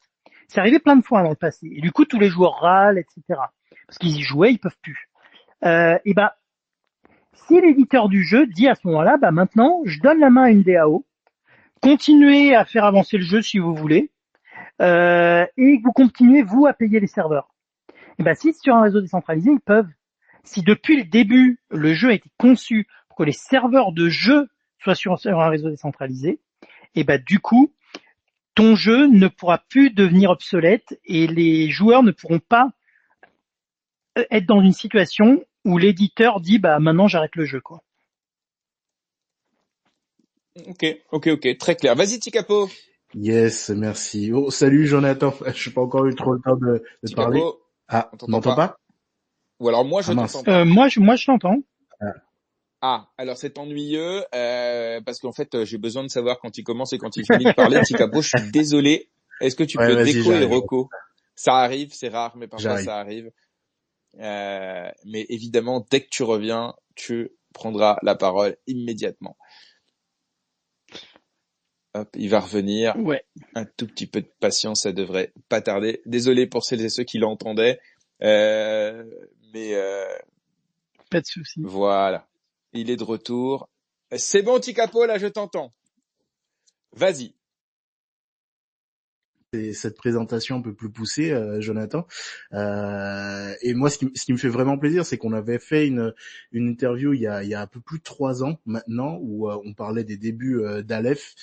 C'est arrivé plein de fois dans le passé. Et du coup tous les joueurs râlent, etc. Parce qu'ils y jouaient, ils peuvent plus. Et bah si l'éditeur du jeu dit à ce moment-là, bah maintenant je donne la main à une DAO, continuez à faire avancer le jeu si vous voulez. Et vous continuez, vous, à payer les serveurs. Et ben, si sur un réseau décentralisé, ils peuvent. Si depuis le début, le jeu a été conçu pour que les serveurs de jeu soient sur un réseau décentralisé, et ben, du coup, ton jeu ne pourra plus devenir obsolète et les joueurs ne pourront pas être dans une situation où l'éditeur dit, bah, maintenant, j'arrête le jeu, quoi. Ok, très clair. Vas-y, Tikapo. Yes, merci. Oh, salut Jonathan. Je n'ai pas encore eu trop le temps de parler. Tikapo, Ah, on tu t'entend m'entends pas? Ou alors moi, je t'entends pas. Moi, je t'entends. Ah, alors c'est ennuyeux parce qu'en fait, j'ai besoin de savoir quand il commence et quand il finit de parler. Tikapo, je suis désolé. Est-ce que tu peux vas-y, déco et j'arrive. reco? Ça arrive, c'est rare, mais parfois J'arrive. ça arrive. Mais évidemment, dès que tu reviens, tu prendras la parole immédiatement. Hop, il va revenir. Ouais. Un tout petit peu de patience, ça devrait pas tarder. Désolé pour celles et ceux qui l'entendaient. Mais pas de souci. Voilà. Il est de retour. C'est bon, Tikapo, là, je t'entends. Vas-y. Cette présentation un peu plus poussée, Jonathan. Et moi, ce qui me fait vraiment plaisir, c'est qu'on avait fait une interview il y a un peu plus de 3 ans maintenant, où on parlait des débuts d'Aleph,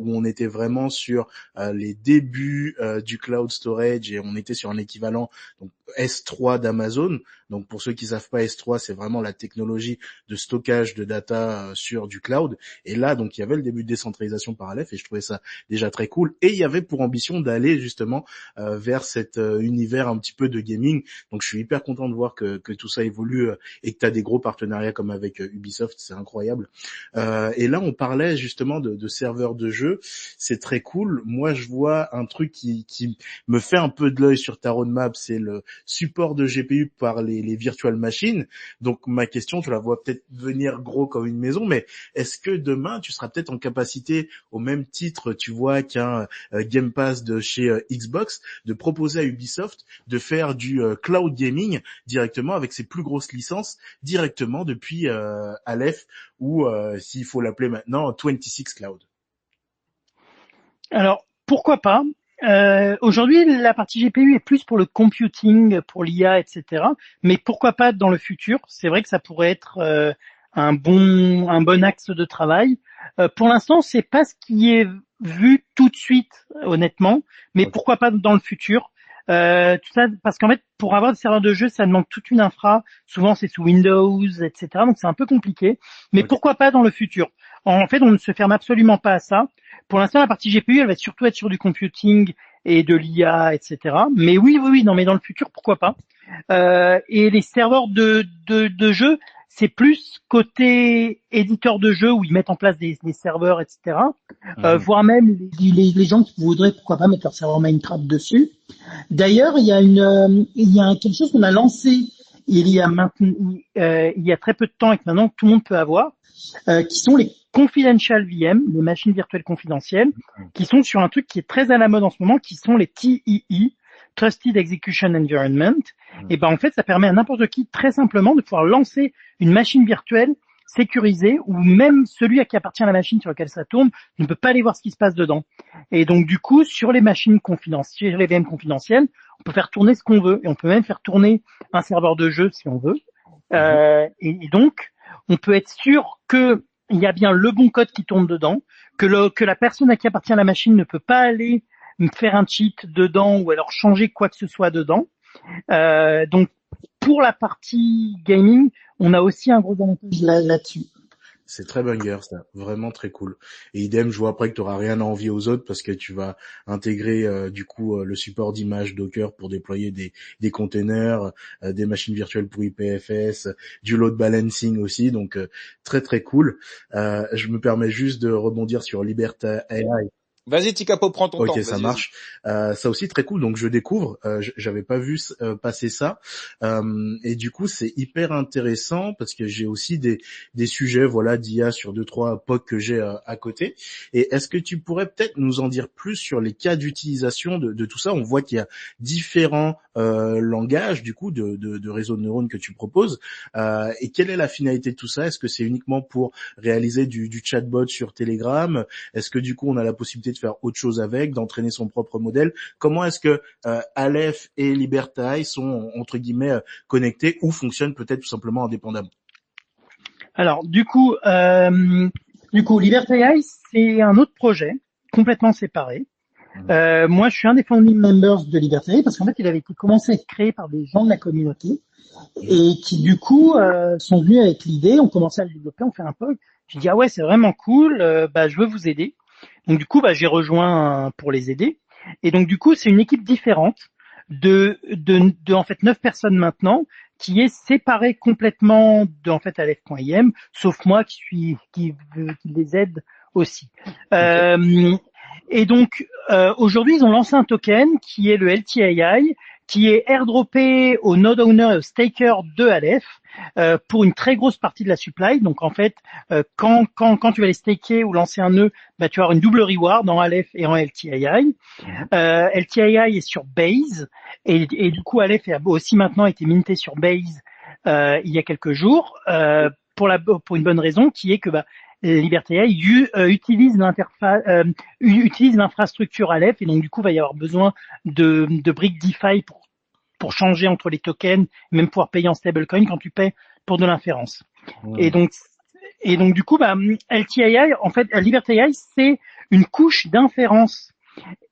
où on était vraiment sur les débuts du cloud storage et on était sur un équivalent donc S3 d'Amazon. Donc pour ceux qui savent pas, S3 c'est vraiment la technologie de stockage de data sur du cloud. Et là, donc il y avait le début de décentralisation par Aleph et je trouvais ça déjà très cool. Et il y avait pour ambition d'aller justement vers cet univers un petit peu de gaming. Donc je suis hyper content de voir que tout ça évolue et que tu as des gros partenariats comme avec Ubisoft, c'est incroyable. Et là on parlait justement de serveurs de jeux, c'est très cool. Moi je vois un truc qui me fait un peu de l'œil sur ta roadmap, c'est le support de GPU par les virtual machines. Donc ma question, je la vois peut-être venir gros comme une maison, mais est-ce que demain tu seras peut-être en capacité, au même titre, tu vois, qu'un Game Pass de chez Xbox, de proposer à Ubisoft de faire du cloud gaming directement avec ses plus grosses licences directement depuis Aleph ou s'il faut l'appeler maintenant 26 Cloud. Alors, pourquoi pas? Aujourd'hui, la partie GPU est plus pour le computing, pour l'IA, etc. Mais pourquoi pas dans le futur? C'est vrai que ça pourrait être un bon axe de travail. Pour l'instant, c'est pas ce qui est vu tout de suite, honnêtement. Mais pourquoi pas dans le futur? Tout ça, parce qu'en fait, pour avoir des serveurs de jeu, ça demande toute une infra. Souvent, c'est sous Windows, etc. Donc, c'est un peu compliqué. Mais pourquoi pas dans le futur? En fait, on ne se ferme absolument pas à ça. Pour l'instant, la partie GPU, elle va surtout être sur du computing et de l'IA, etc. Mais oui, non, mais dans le futur, pourquoi pas. Et les serveurs de jeux, c'est plus côté éditeur de jeux où ils mettent en place des serveurs, etc. Voire même les gens qui voudraient, pourquoi pas, mettre leur serveur Minecraft dessus. D'ailleurs, il y a quelque chose qu'on a lancé il y a très peu de temps et que maintenant tout le monde peut avoir, qui sont confidential VM, les machines virtuelles confidentielles, qui sont sur un truc qui est très à la mode en ce moment, qui sont les TEE, Trusted Execution Environment. Et ben en fait, ça permet à n'importe qui très simplement de pouvoir lancer une machine virtuelle sécurisée, où même celui à qui appartient la machine sur laquelle ça tourne ne peut pas aller voir ce qui se passe dedans. Et donc du coup, sur les machines confidentielles, les VM confidentielles, on peut faire tourner ce qu'on veut, et on peut même faire tourner un serveur de jeu si on veut. Et donc, on peut être sûr que il y a bien le bon code qui tourne dedans, que la personne à qui appartient la machine ne peut pas aller faire un cheat dedans ou alors changer quoi que ce soit dedans. Donc, pour la partie gaming, on a aussi un gros avantage là-dessus. C'est très banger, ça. Vraiment très cool. Et idem, je vois après que tu n'auras rien à envier aux autres parce que tu vas intégrer le support d'image Docker pour déployer des containers, des machines virtuelles pour IPFS, du load balancing aussi. Donc très très cool. Je me permets juste de rebondir sur Liberty AI. Vas-y, Tikapo, prends ton temps. Ok, ça marche. Ça aussi très cool. Donc je découvre. J'avais pas vu passer ça. Et du coup, c'est hyper intéressant parce que j'ai aussi des sujets, voilà, d'IA sur 2-3 POC que j'ai à côté. Et est-ce que tu pourrais peut-être nous en dire plus sur les cas d'utilisation de tout ça? On voit qu'il y a différents langages du coup de réseaux de neurones que tu proposes. Et quelle est la finalité de tout ça? Est-ce que c'est uniquement pour réaliser du chatbot sur Telegram? Est-ce que du coup on a la possibilité de faire autre chose avec, d'entraîner son propre modèle? Comment est-ce que Aleph et Liberty sont entre guillemets connectés ou fonctionnent peut-être tout simplement indépendamment? Alors du coup Liberty AI, c'est un autre projet complètement séparé. Moi, je suis un des founding members de Liberty AI parce qu'en fait, il avait été commencé à être créé par des gens de la communauté et qui du coup sont venus avec l'idée, on commençait à le développer, on fait un POC. J'ai dit ah ouais, c'est vraiment cool, je veux vous aider. Donc du coup, j'ai rejoint pour les aider. Et donc du coup, c'est une équipe différente de en fait 9 personnes maintenant, qui est séparée complètement de en fait Aleph.im, sauf moi qui les aide aussi. Et donc aujourd'hui, ils ont lancé un token qui est le LTAI, qui est airdroppé au node owner et au staker de Aleph pour une très grosse partie de la supply. Donc en fait, quand tu vas les staker ou lancer un nœud, tu vas avoir une double reward en Aleph et en LTAI. LTAI est sur Base et du coup Aleph a aussi maintenant été minté sur Base il y a quelques jours pour une bonne raison qui est que Liberty AI utilise l'infrastructure Aleph et donc du coup va y avoir besoin de briques DeFi pour changer entre les tokens, même pouvoir payer en stablecoin quand tu paies pour de l'inférence. Ouais. Et donc du coup LTAI, en fait Liberty AI, c'est une couche d'inférence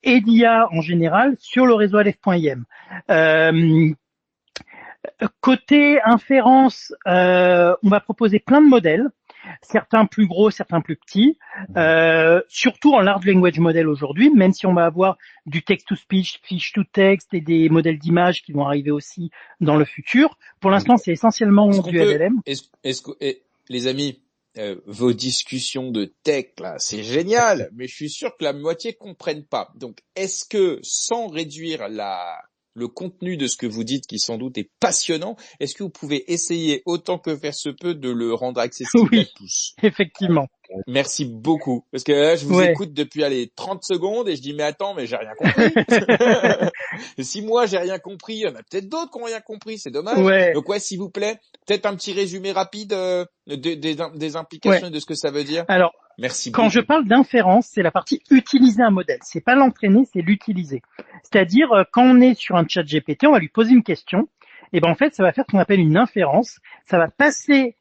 et d'IA en général sur le réseau Aleph.im. Côté inférence, on va proposer plein de modèles, certains plus gros, certains plus petits, surtout en large language model aujourd'hui, même si on va avoir du text-to-speech, speech-to-text et des modèles d'image qui vont arriver aussi dans le futur. Pour l'instant, c'est essentiellement du LLM. Les amis, vos discussions de tech là, c'est génial, mais je suis sûr que la moitié comprennent pas. Donc, est-ce que sans réduire le contenu de ce que vous dites, qui sans doute est passionnant, est-ce que vous pouvez essayer autant que faire se peut de le rendre accessible à tous? Effectivement. Merci beaucoup. Parce que là, je vous écoute depuis 30 secondes et je dis, mais attends, mais j'ai rien compris. Et si moi, j'ai rien compris, il y en a peut-être d'autres qui ont rien compris, c'est dommage. Ouais. Donc s'il vous plaît, peut-être un petit résumé rapide des implications et de ce que ça veut dire. Alors, merci quand beaucoup. je parle d'inférence, c'est la partie utiliser un modèle. C'est pas l'entraîner, c'est l'utiliser. C'est-à-dire, quand on est sur un chat GPT, on va lui poser une question. Et en fait, ça va faire ce qu'on appelle une inférence. Ça va passer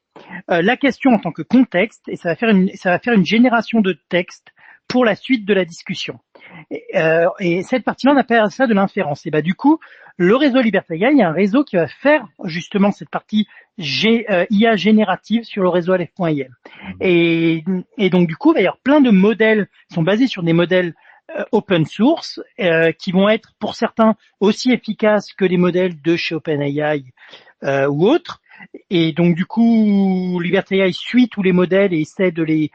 la question en tant que contexte et ça va faire une génération de texte pour la suite de la discussion. Et cette partie-là, on appelle ça de l'inférence. Et du coup, le réseau Liberty AI, il y a un réseau qui va faire justement cette partie IA générative sur le réseau Aleph.im. Et donc du coup, il va y avoir plein de modèles qui sont basés sur des modèles open source qui vont être pour certains aussi efficaces que les modèles de chez OpenAI ou autres. Et donc du coup, Liberty AI suit tous les modèles et essaie de les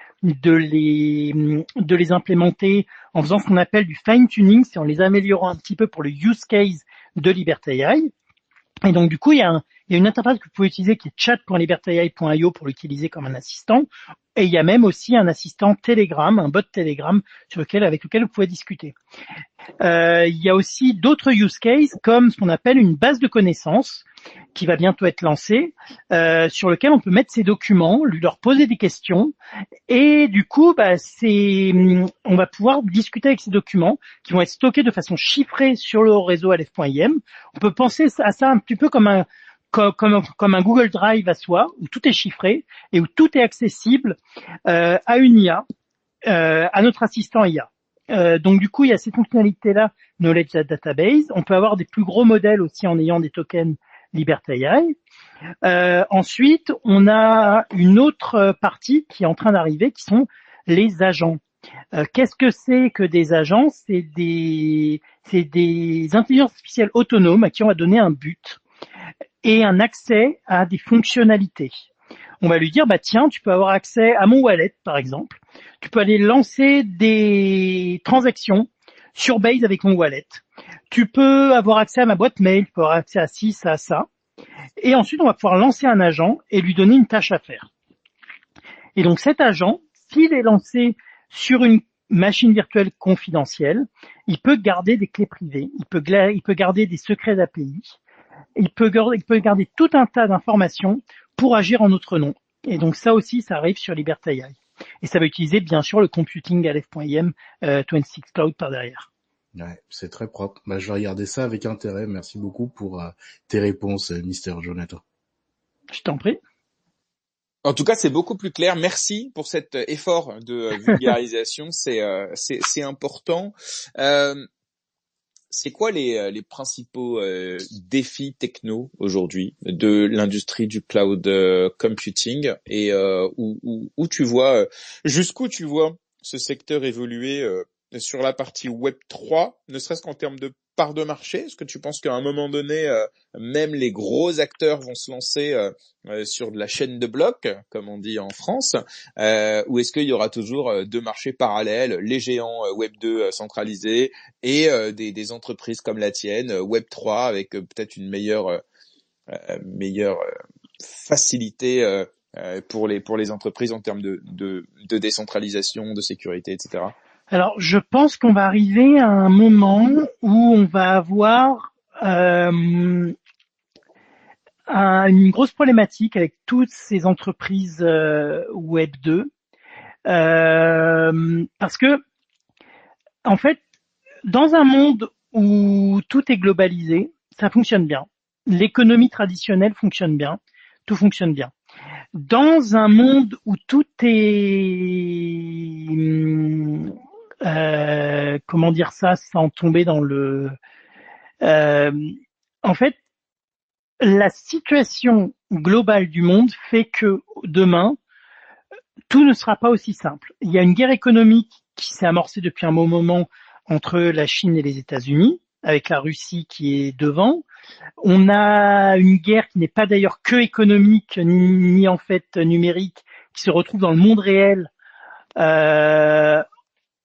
implémenter en faisant ce qu'on appelle du fine tuning, c'est en les améliorant un petit peu pour le use case de Liberty AI. Et donc du coup, il y a une interface que vous pouvez utiliser qui est chat.libertyai.io pour l'utiliser comme un assistant, Et il y a même aussi un assistant Telegram, un bot Telegram avec lequel vous pouvez discuter. Il y a aussi d'autres use cases comme ce qu'on appelle une base de connaissances qui va bientôt être lancée, sur lequel on peut mettre ses documents, leur poser des questions, et du coup, on va pouvoir discuter avec ces documents qui vont être stockés de façon chiffrée sur le réseau Aleph.im. On peut penser à ça un petit peu comme un Google Drive à soi, où tout est chiffré et où tout est accessible à une IA, à notre assistant IA. Donc du coup, il y a cette fonctionnalité-là, Knowledge Database. On peut avoir des plus gros modèles aussi en ayant des tokens Liberty AI. Ensuite, on a une autre partie qui est en train d'arriver, qui sont les agents. Qu'est-ce que c'est que des agents? C'est des intelligences artificielles autonomes à qui on va donner un but et un accès à des fonctionnalités. On va lui dire, tiens, tu peux avoir accès à mon wallet, par exemple. Tu peux aller lancer des transactions sur Base avec mon wallet. Tu peux avoir accès à ma boîte mail, tu peux avoir accès à ci, ça, à ça. Et ensuite, on va pouvoir lancer un agent et lui donner une tâche à faire. Et donc, cet agent, s'il est lancé sur une machine virtuelle confidentielle, il peut garder des clés privées, il peut garder des secrets d'API, il peut garder tout un tas d'informations pour agir en notre nom. Et donc ça aussi, ça arrive sur Liberty AI. Et ça va utiliser bien sûr le computing Aleph.im 26 Cloud par derrière. Ouais, c'est très propre. Je vais regarder ça avec intérêt. Merci beaucoup pour tes réponses, Mister Jonathan. Je t'en prie. En tout cas, c'est beaucoup plus clair. Merci pour cet effort de vulgarisation. C'est important. C'est quoi les principaux défis techno aujourd'hui de l'industrie du cloud computing et où tu vois jusqu'où tu vois ce secteur évoluer sur la partie Web 3, ne serait-ce qu'en termes de part de marché? Est-ce que tu penses qu'à un moment donné, même les gros acteurs vont se lancer sur de la chaîne de blocs, comme on dit en France, ou est-ce qu'il y aura toujours deux marchés parallèles, les géants Web 2 centralisés et des entreprises comme la tienne, Web 3, avec peut-être une meilleure facilité pour les entreprises en termes de décentralisation, de sécurité, etc. Alors, je pense qu'on va arriver à un moment où on va avoir une grosse problématique avec toutes ces entreprises Web 2, parce que, en fait, dans un monde où tout est globalisé, ça fonctionne bien. L'économie traditionnelle fonctionne bien, tout fonctionne bien. Dans un monde où tout est comment dire ça sans tomber dans le en fait, la situation globale du monde fait que demain, tout ne sera pas aussi simple. Il y a une guerre économique qui s'est amorcée depuis un bon moment entre la Chine et les États-Unis, avec la Russie qui est devant. On a une guerre qui n'est pas d'ailleurs que économique, ni en fait numérique, qui se retrouve dans le monde réel,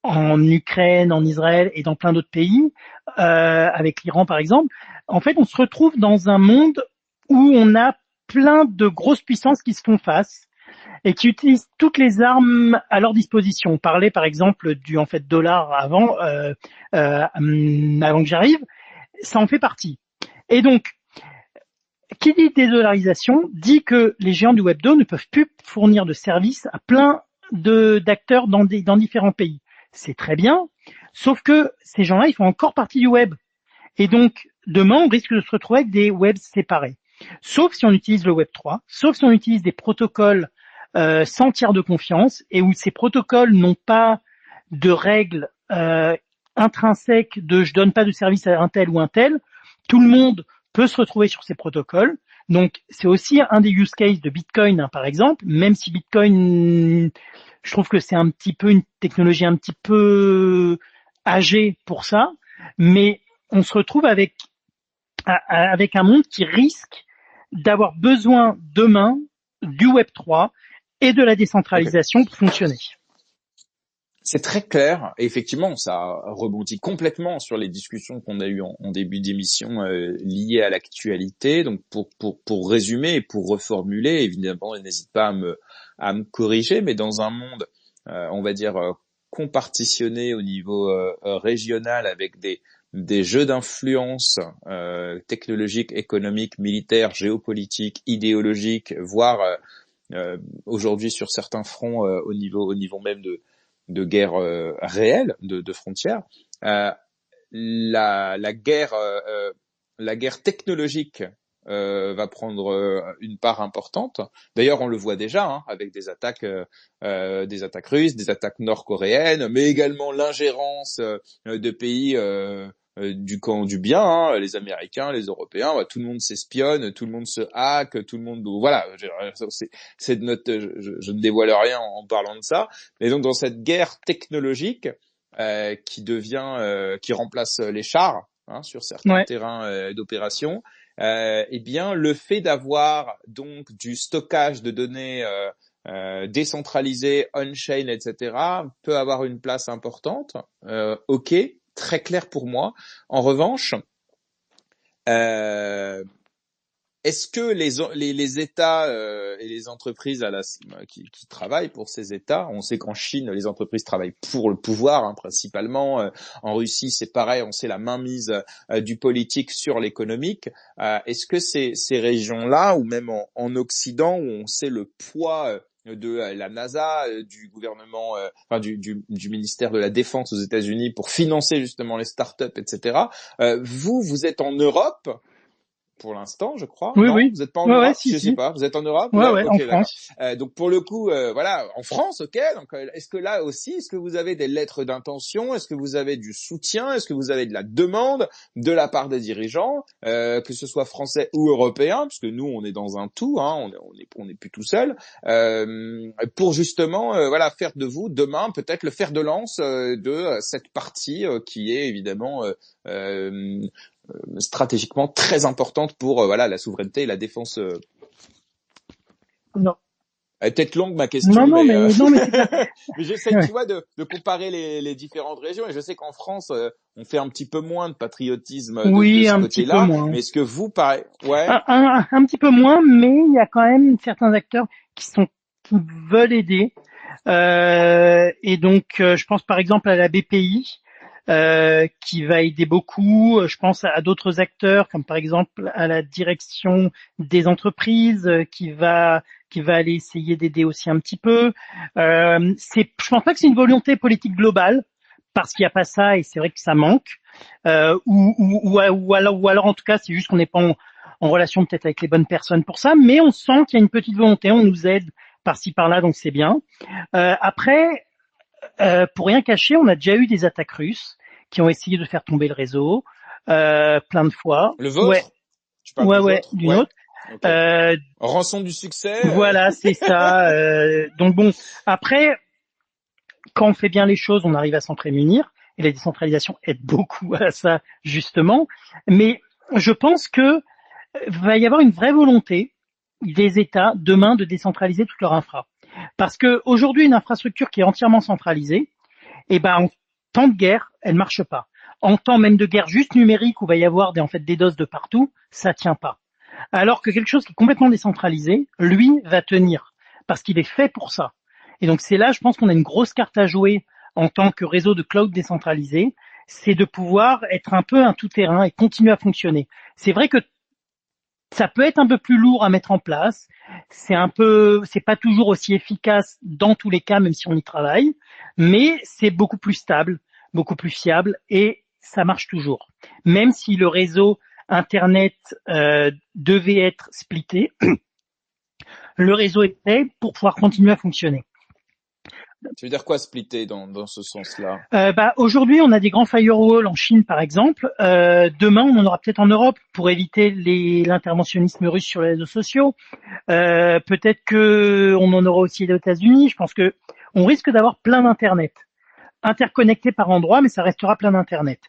en Ukraine, en Israël et dans plein d'autres pays, avec l'Iran par exemple. En fait, on se retrouve dans un monde où on a plein de grosses puissances qui se font face et qui utilisent toutes les armes à leur disposition. On parlait par exemple du dollar avant que j'arrive, ça en fait partie. Et donc, qui dit dédollarisation dit que les géants du Web 2 ne peuvent plus fournir de services à plein d'acteurs dans différents pays. C'est très bien, sauf que ces gens-là, ils font encore partie du web. Et donc, demain, on risque de se retrouver avec des webs séparés. Sauf si on utilise le Web 3, sauf si on utilise des protocoles sans tiers de confiance et où ces protocoles n'ont pas de règles intrinsèques de je donne pas de service à un tel ou un tel. Tout le monde peut se retrouver sur ces protocoles. Donc, c'est aussi un des use cases de Bitcoin, par exemple, même si Bitcoin, je trouve que c'est un petit peu une technologie un petit peu âgée pour ça, mais on se retrouve avec un monde qui risque d'avoir besoin demain du Web 3 et de la décentralisation pour fonctionner. C'est très clair. Et effectivement, ça rebondit complètement sur les discussions qu'on a eues en début d'émission liées à l'actualité. Donc, pour résumer et pour reformuler, évidemment, n'hésite pas à me corriger, mais dans un monde, on va dire, compartitionné au niveau régional avec des jeux d'influence technologiques, économiques, militaires, géopolitiques, idéologiques, voire aujourd'hui sur certains fronts au niveau même de guerre réelle, de frontières, la guerre technologique va prendre une part importante. D'ailleurs, on le voit déjà avec des attaques russes, des attaques nord-coréennes, mais également l'ingérence de pays du camp du bien, les Américains, les Européens. Tout le monde s'espionne, tout le monde se hack, tout le monde. Voilà, c'est de notre. Je ne dévoile rien en parlant de ça. Et donc, dans cette guerre technologique qui remplace les chars sur certains terrains d'opération. Eh bien, le fait d'avoir donc du stockage de données décentralisé, on-chain, etc., peut avoir une place importante. Ok, très clair pour moi. En revanche, est-ce que les États et les entreprises qui travaillent pour ces États, on sait qu'en Chine, les entreprises travaillent pour le pouvoir principalement. En Russie, c'est pareil, on sait la mainmise du politique sur l'économique. Est-ce que ces régions-là, ou même en Occident, où on sait le poids de la NASA, du gouvernement, du ministère de la Défense aux États-Unis pour financer justement les startups, etc. Vous êtes en Europe. Pour l'instant, je crois. Oui, non, oui. Vous êtes pas en Europe, si, je sais pas. Vous êtes en Europe? Ouais, Okay, en France. donc pour le coup, voilà, en France, ok. Donc est-ce que là aussi, est-ce que vous avez des lettres d'intention? Est-ce que vous avez du soutien? Est-ce que vous avez de la demande de la part des dirigeants, que ce soit français ou européen, parce que nous, on est dans un tout, on est plus tout seul, pour justement, voilà, faire de vous demain peut-être le fer de lance de cette partie qui est évidemment stratégiquement très importante pour la souveraineté et la défense. Non. Elle est peut-être longue ma question, non, mais mais j'essaie, tu vois, de comparer les différentes régions. Et je sais qu'en France, on fait un petit peu moins de patriotisme de ce côté-là. Mais est-ce que vous, pareil, un petit peu moins, mais il y a quand même certains acteurs qui veulent aider. Et donc, je pense par exemple à la BPI. Qui va aider beaucoup. Je pense à d'autres acteurs, comme par exemple à la direction des entreprises, qui va aller essayer d'aider aussi un petit peu. Je pense pas que c'est une volonté politique globale, parce qu'il n'y a pas ça, et c'est vrai que ça manque. Ou alors en tout cas, c'est juste qu'on n'est pas en relation peut-être avec les bonnes personnes pour ça, mais on sent qu'il y a une petite volonté, on nous aide par-ci par-là, donc c'est bien. Après, pour rien cacher, on a déjà eu des attaques russes qui ont essayé de faire tomber le réseau plein de fois. Le vôtre? Ouais. Tu parles d'une autre. Okay. Rançon du succès. Voilà, c'est ça. Donc bon, après, quand on fait bien les choses, on arrive à s'en prémunir. Et la décentralisation aide beaucoup à ça, justement. Mais je pense que va y avoir une vraie volonté des États demain de décentraliser toute leur infra. Parce que aujourd'hui, une infrastructure qui est entièrement centralisée, en temps de guerre, elle marche pas. En temps même de guerre juste numérique où va y avoir des doses de partout, ça tient pas. Alors que quelque chose qui est complètement décentralisé, lui, va tenir. Parce qu'il est fait pour ça. Et donc c'est là, je pense qu'on a une grosse carte à jouer en tant que réseau de cloud décentralisé, c'est de pouvoir être un peu un tout-terrain et continuer à fonctionner. C'est vrai que ça peut être un peu plus lourd à mettre en place. C'est pas toujours aussi efficace dans tous les cas, même si on y travaille, mais c'est beaucoup plus stable, beaucoup plus fiable et ça marche toujours. Même si le réseau Internet devait être splitté, le réseau est fait pour pouvoir continuer à fonctionner. Tu veux dire quoi splitter dans ce sens-là? Aujourd'hui, on a des grands firewalls en Chine, par exemple. Demain, on en aura peut-être en Europe pour éviter l'interventionnisme russe sur les réseaux sociaux. Peut-être que on en aura aussi aux États-Unis. Je pense que on risque d'avoir plein d'internet, interconnectés par endroits, mais ça restera plein d'internet.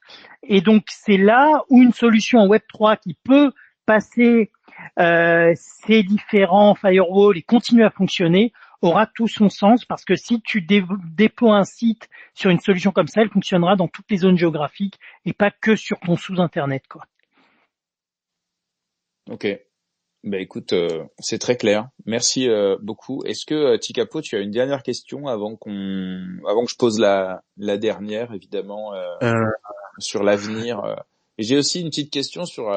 Et donc, c'est là où une solution en Web3 qui peut passer ces différents firewalls et continuer à fonctionner aura tout son sens, parce que si tu déploies un site sur une solution comme ça, elle fonctionnera dans toutes les zones géographiques et pas que sur ton sous-internet, quoi. Ok. Bah écoute, c'est très clair. Merci beaucoup. Est-ce que Tikapo, tu as une dernière question avant que je pose la dernière, évidemment, Euh, sur l'avenir. Et j'ai aussi une petite question sur,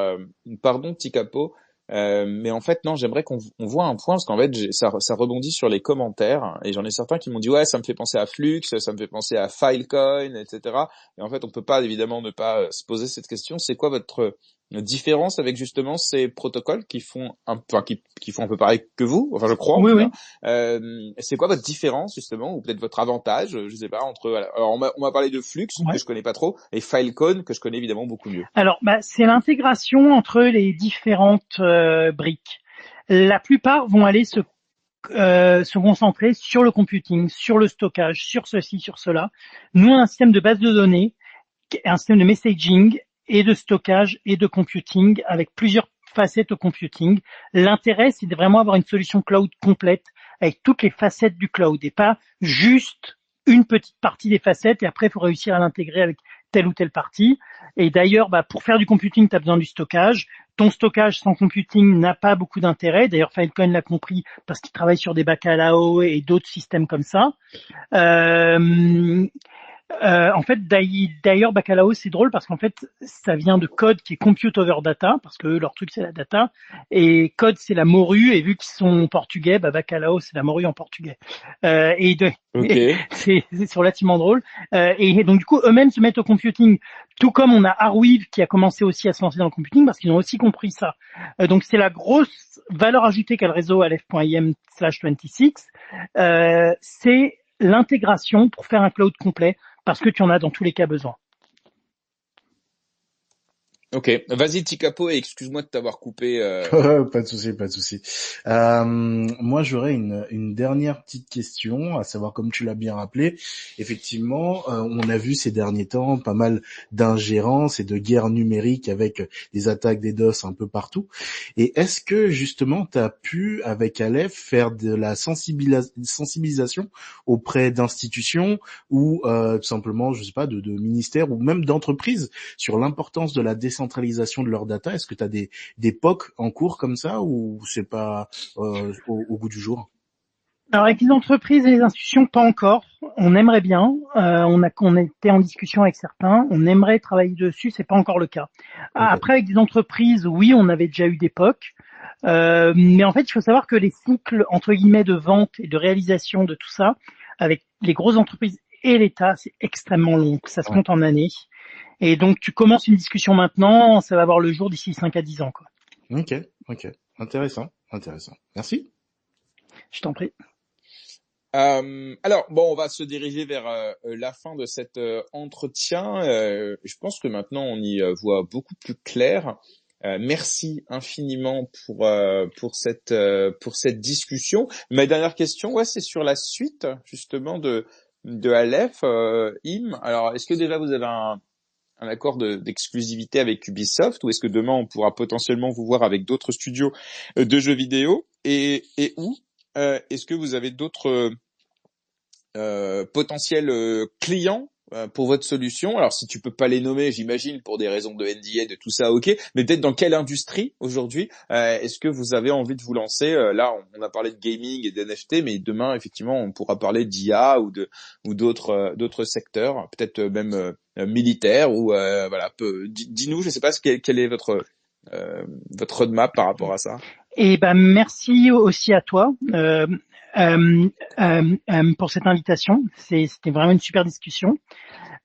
pardon, petit capot, mais en fait non, j'aimerais on voit un point parce qu'en fait ça rebondit sur les commentaires et j'en ai certains qui m'ont dit ouais ça me fait penser à Flux, ça me fait penser à Filecoin, etc. Et en fait on peut pas évidemment ne pas se poser cette question. C'est quoi votre différence avec justement ces protocoles qui font un peu pareil que vous, enfin je crois en Oui, tout cas. oui. C'est quoi votre différence justement, ou peut-être votre avantage, je sais pas, entre. Voilà. Alors on m'a parlé de Flux que Ouais. je connais pas trop et Filecoin que je connais évidemment beaucoup mieux. Alors, c'est l'intégration entre les différentes briques. La plupart vont aller se concentrer sur le computing, sur le stockage, sur ceci, sur cela. Nous, on a un système de base de données, un système de messaging et de stockage et de computing avec plusieurs facettes au computing. L'intérêt, c'est de vraiment avoir une solution cloud complète avec toutes les facettes du cloud et pas juste une petite partie des facettes et après, il faut réussir à l'intégrer avec telle ou telle partie. Et d'ailleurs, pour faire du computing, tu as besoin du stockage. Ton stockage sans computing n'a pas beaucoup d'intérêt. D'ailleurs, Filecoin l'a compris parce qu'il travaille sur des Bacalao et d'autres systèmes comme ça. Euh, en fait, d'ailleurs, Bacalao, c'est drôle parce qu'en fait, ça vient de code qui est compute over data, parce que leur truc, c'est la data, et code, c'est la morue, et vu qu'ils sont portugais, Bacalao, c'est la morue en portugais. Ok. C'est relativement drôle. Et donc, du coup, eux-mêmes se mettent au computing, tout comme on a Arweave qui a commencé aussi à se lancer dans le computing, parce qu'ils ont aussi compris ça. Donc, c'est la grosse valeur ajoutée qu'a le réseau Aleph.im/26, c'est l'intégration pour faire un cloud complet, parce que tu en as dans tous les cas besoin. Ok, vas-y Tikapo et excuse-moi de t'avoir coupé. Pas de souci, pas de souci. Moi, j'aurais une dernière petite question, à savoir, comme tu l'as bien rappelé, effectivement, on a vu ces derniers temps pas mal d'ingérences et de guerres numériques avec des attaques des DOS un peu partout. Et est-ce que justement, tu as pu, avec Aleph, faire de la sensibilisation auprès d'institutions ou tout simplement, je sais pas, de ministères ou même d'entreprises sur l'importance de la décentralisation de leurs data? Est-ce que tu as des POC en cours comme ça ou c'est pas au goût du jour? Alors avec les entreprises et les institutions, pas encore. On aimerait bien. On était en discussion avec certains. On aimerait travailler dessus. C'est pas encore le cas. Ok. Après avec des entreprises, oui, on avait déjà eu des POC. Mais en fait, il faut savoir que les cycles entre guillemets de vente et de réalisation de tout ça, avec les grosses entreprises et l'État, c'est extrêmement long. Ça se Ouais. compte en années. Et donc tu commences une discussion maintenant, ça va voir le jour d'ici 5 à 10 ans, quoi. Ok. Ok. Intéressant. Intéressant. Merci. Je t'en prie. Alors bon, on va se diriger vers la fin de cet entretien. Je pense que maintenant on y voit beaucoup plus clair. Merci infiniment pour cette discussion. Ma dernière question, ouais, c'est sur la suite justement de Aleph, Im. Alors, est-ce que déjà vous avez un accord d'exclusivité avec Ubisoft, ou est-ce que demain on pourra potentiellement vous voir avec d'autres studios de jeux vidéo, et où est-ce que vous avez d'autres potentiels clients pour votre solution? Alors si tu peux pas les nommer, j'imagine pour des raisons de NDA, de tout ça, ok. Mais peut-être dans quelle industrie aujourd'hui est-ce que vous avez envie de vous lancer? Là, on a parlé de gaming et d'NFT, mais demain, effectivement, on pourra parler d'IA ou d'autres secteurs, peut-être même militaires ou voilà. Dis-nous, je sais pas quel est votre roadmap par rapport à ça. Et merci aussi à toi pour cette invitation. C'était vraiment une super discussion.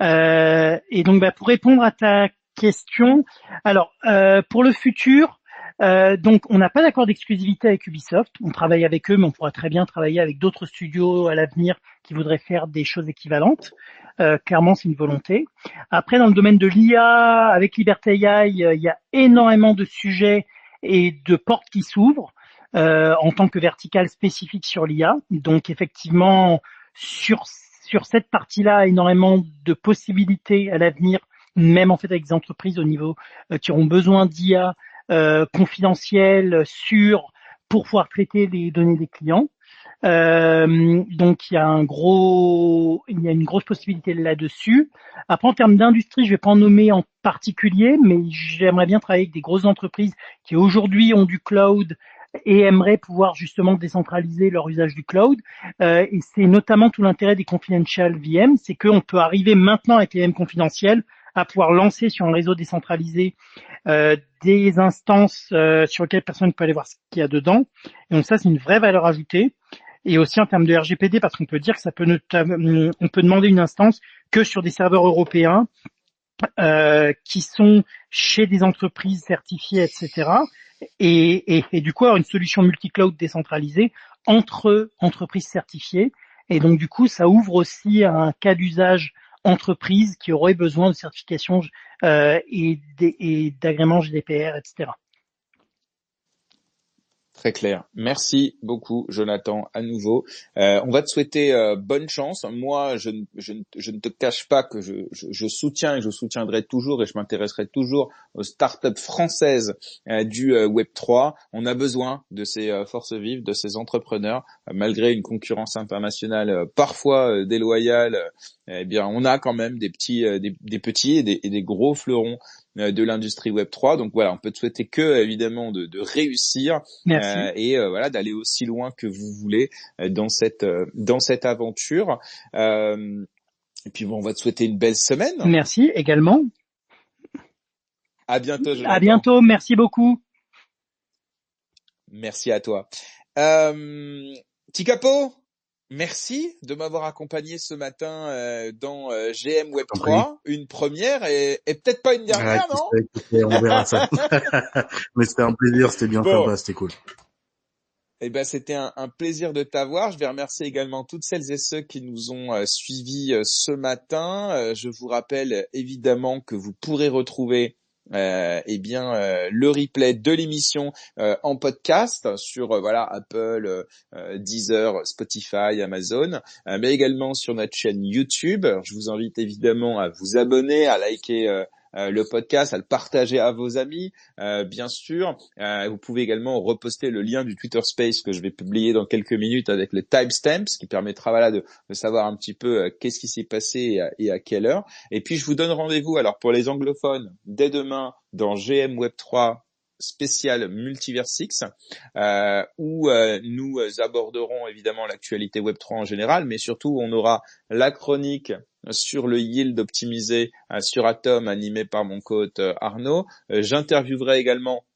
Et donc, pour répondre à ta question, alors pour le futur, donc on n'a pas d'accord d'exclusivité avec Ubisoft. On travaille avec eux, mais on pourra très bien travailler avec d'autres studios à l'avenir qui voudraient faire des choses équivalentes. Clairement, c'est une volonté. Après, dans le domaine de l'IA, avec Liberté AI, il y a énormément de sujets et de portes qui s'ouvrent en tant que verticale spécifique sur l'IA. Donc, effectivement, sur cette partie-là, énormément de possibilités à l'avenir, même en fait avec des entreprises au niveau qui auront besoin d'IA confidentielle, sûre, pour pouvoir traiter les données des clients. Donc il y a une grosse possibilité là-dessus. Après, en termes d'industrie, je vais pas en nommer en particulier, mais j'aimerais bien travailler avec des grosses entreprises qui aujourd'hui ont du cloud et aimeraient pouvoir justement décentraliser leur usage du cloud. Et c'est notamment tout l'intérêt des confidential VM, c'est qu'on peut arriver maintenant avec les VM confidentiels à pouvoir lancer sur un réseau décentralisé des instances sur lesquelles personne ne peut aller voir ce qu'il y a dedans. Et donc ça, c'est une vraie valeur ajoutée. Et aussi en termes de RGPD, parce qu'on peut dire que ça peut on peut demander une instance que sur des serveurs européens qui sont chez des entreprises certifiées, etc. Et du coup, avoir une solution multi-cloud décentralisée entre entreprises certifiées. Et donc, du coup, ça ouvre aussi un cas d'usage entreprise qui aurait besoin de certification et d'agrément GDPR, etc. Très clair. Merci beaucoup, Jonathan, à nouveau. On va te souhaiter bonne chance. Moi, je ne te cache pas que je soutiens et je soutiendrai toujours et je m'intéresserai toujours aux startups françaises du Web3. On a besoin de ces forces vives, de ces entrepreneurs, malgré une concurrence internationale parfois déloyale. Eh bien, on a quand même des petits et des gros fleurons de l'industrie Web3. Donc voilà, on peut te souhaiter que évidemment de réussir et voilà d'aller aussi loin que vous voulez dans cette aventure. Et puis bon, on va te souhaiter une belle semaine. Merci également. À bientôt, Jonathan. À bientôt, merci beaucoup. Merci à toi. Ticapo, merci de m'avoir accompagné ce matin dans GM Web3, une première et peut-être pas une dernière, non? On verra ça. Mais c'était un plaisir, c'était bien sympa, c'était cool. Eh ben, c'était un plaisir de t'avoir. Je vais remercier également toutes celles et ceux qui nous ont suivis ce matin. Je vous rappelle évidemment que vous pourrez retrouver le replay de l'émission en podcast sur voilà Apple, Deezer, Spotify, Amazon, mais également sur notre chaîne YouTube. Alors, je vous invite évidemment à vous abonner, à liker le podcast, à le partager à vos amis, bien sûr. Vous pouvez également reposter le lien du Twitter Space que je vais publier dans quelques minutes avec le timestamp, ce qui permettra voilà de savoir un petit peu qu'est-ce qui s'est passé et à quelle heure. Et puis je vous donne rendez-vous alors pour les anglophones dès demain dans GM Web3 spécial Multiversix, où nous aborderons évidemment l'actualité Web3 en général, mais surtout on aura la chronique sur le yield optimisé sur Atom animé par mon coach Arnaud. J'interviewerai également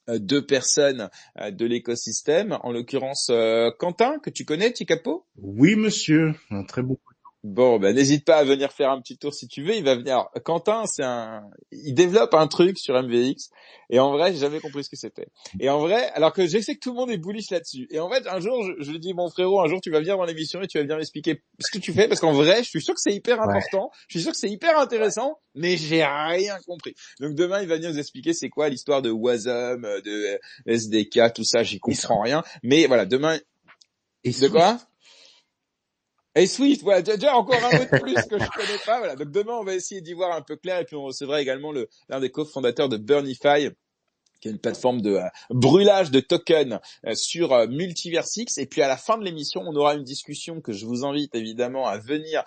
deux personnes de l'écosystème, en l'occurrence Quentin, que tu connais, Ticapo? Oui, monsieur, un très bon. Bon, ben n'hésite pas à venir faire un petit tour si tu veux. Il va venir. Alors, Quentin, il développe un truc sur MVX et en vrai, j'ai jamais compris ce que c'était. Et en vrai, alors que je sais que tout le monde est bullish là-dessus. Et en fait, un jour, je lui dis mon frérot, un jour tu vas venir dans l'émission et tu vas venir m'expliquer ce que tu fais parce qu'en vrai, je suis sûr que c'est hyper important, je suis sûr que c'est hyper intéressant, mais j'ai rien compris. Donc demain, il va venir nous expliquer c'est quoi l'histoire de Wasm, de SDK, tout ça. J'y comprends rien. Mais voilà, demain. Et de quoi? Et Swift, voilà, déjà encore un mot de plus que je connais pas, voilà. Donc demain, on va essayer d'y voir un peu clair et puis on recevra également l'un des cofondateurs de Burnify, qui est une plateforme de brûlage de tokens sur Multiversix. Et puis à la fin de l'émission, on aura une discussion que je vous invite évidemment à venir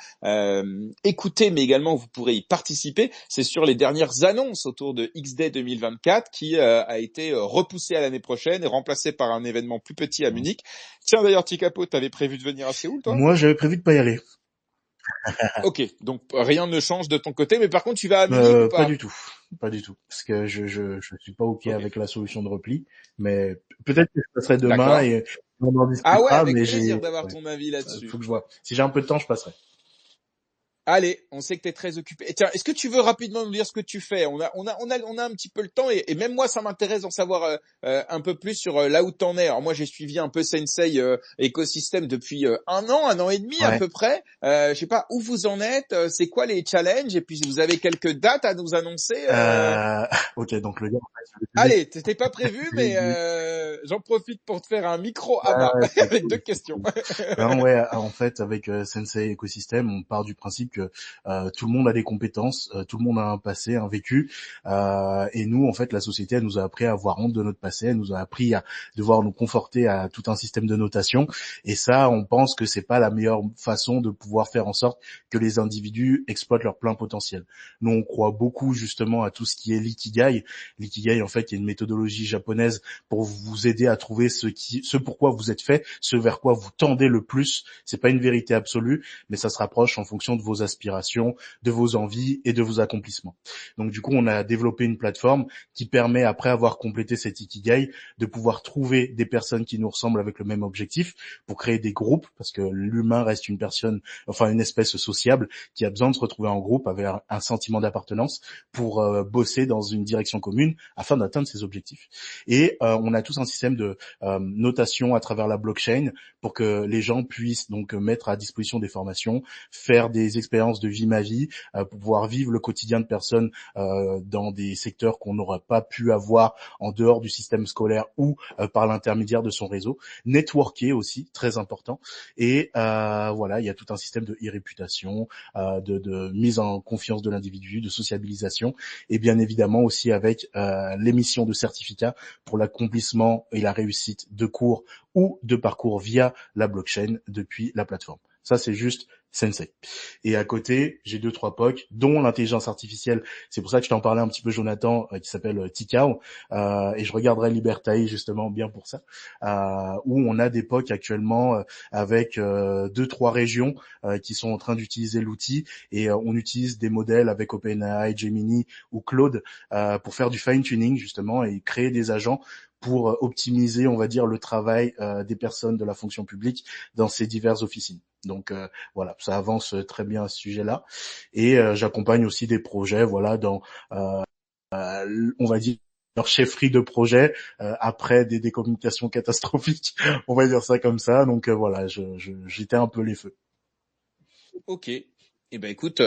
écouter, mais également vous pourrez y participer. C'est sur les dernières annonces autour de XDay 2024 qui a été repoussé à l'année prochaine et remplacé par un événement plus petit à Munich. Tiens d'ailleurs, Ticapo, t'avais prévu de venir à Séoul, toi? Moi, j'avais prévu de pas y aller. Ok, donc rien ne change de ton côté, mais par contre tu vas à Munich ou pas? Pas du tout, parce que je suis pas ok avec la solution de repli, mais peut-être que je passerai demain et on en discutera. Ah ouais, avec mais plaisir d'avoir ton avis là-dessus. Faut que je vois. Si j'ai un peu de temps, je passerai. Allez, on sait que t'es très occupé. Et tiens, est-ce que tu veux rapidement nous dire ce que tu fais? On a un petit peu le temps et même moi ça m'intéresse d'en savoir un peu plus sur là où t'en es. Alors moi j'ai suivi un peu Sensei écosystème depuis un an et demi à peu près. Je sais pas où vous en êtes. C'est quoi les challenges? Et puis si vous avez quelques dates à nous annoncer. Ok, donc le gars. Allez, c'était pas prévu, mais j'en profite pour te faire un micro à Ah, bas ouais, c'est avec cool, 2 c'est questions. cool. Non, ouais, en fait, avec Sensei Ecosystem, on part du principe que tout le monde a des compétences, tout le monde a un passé, un vécu, et nous, en fait, la société, elle nous a appris à avoir honte de notre passé, elle nous a appris à devoir nous conforter à tout un système de notation, et ça, on pense que c'est pas la meilleure façon de pouvoir faire en sorte que les individus exploitent leur plein potentiel. Nous, on croit beaucoup justement à tout ce qui est l'ikigai. L'ikigai, en fait, qui est une méthodologie japonaise pour vous aider à trouver ce pourquoi vous êtes fait, ce vers quoi vous tendez le plus. C'est pas une vérité absolue, mais ça se rapproche en fonction de vos aspirations, de vos envies et de vos accomplissements. Donc du coup, on a développé une plateforme qui permet, après avoir complété cet ikigai, de pouvoir trouver des personnes qui nous ressemblent avec le même objectif pour créer des groupes, parce que l'humain reste une personne, enfin une espèce sociable qui a besoin de se retrouver en groupe avec un sentiment d'appartenance pour bosser dans une direction commune afin d'atteindre ses objectifs. Et on a tous un système de notation à travers la blockchain pour que les gens puissent donc mettre à disposition des formations, faire des expériences de vie ma vie, pour pouvoir vivre le quotidien de personnes dans des secteurs qu'on n'aurait pas pu avoir en dehors du système scolaire ou par l'intermédiaire de son réseau. Networker aussi, très important. Et voilà, il y a tout un système de e-réputation, de mise en confiance de l'individu, de sociabilisation, et bien évidemment aussi avec l'émission de certificats pour l'accomplissement et la réussite de cours ou de parcours via la blockchain depuis la plateforme. Ça, c'est juste Sensei. Et à côté, j'ai 2-3 POC, dont l'intelligence artificielle. C'est pour ça que je t'en parlais un petit peu, Jonathan, qui s'appelle Tikao. Et je regarderai Libertai justement bien pour ça. Où on a des POC actuellement avec 2-3 régions qui sont en train d'utiliser l'outil. Et on utilise des modèles avec OpenAI, Gemini ou Claude pour faire du fine-tuning justement et créer des agents pour optimiser, on va dire, le travail des personnes de la fonction publique dans ces diverses officines. Donc voilà, ça avance très bien à ce sujet-là. Et j'accompagne aussi des projets, voilà, dans, on va dire, leur chefferie de projet après des communications catastrophiques, on va dire ça comme ça. Donc voilà, j'étais un peu les feux. Ok. Eh ben écoute,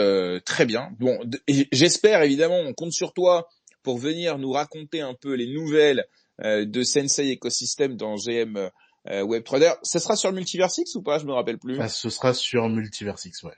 très bien. Bon, et j'espère évidemment, on compte sur toi pour venir nous raconter un peu les nouvelles de Sensei Ecosystem dans GM Web3. Ça sera sur Multiversix ou pas? Je me rappelle plus. Ce sera sur Multiversix, ouais.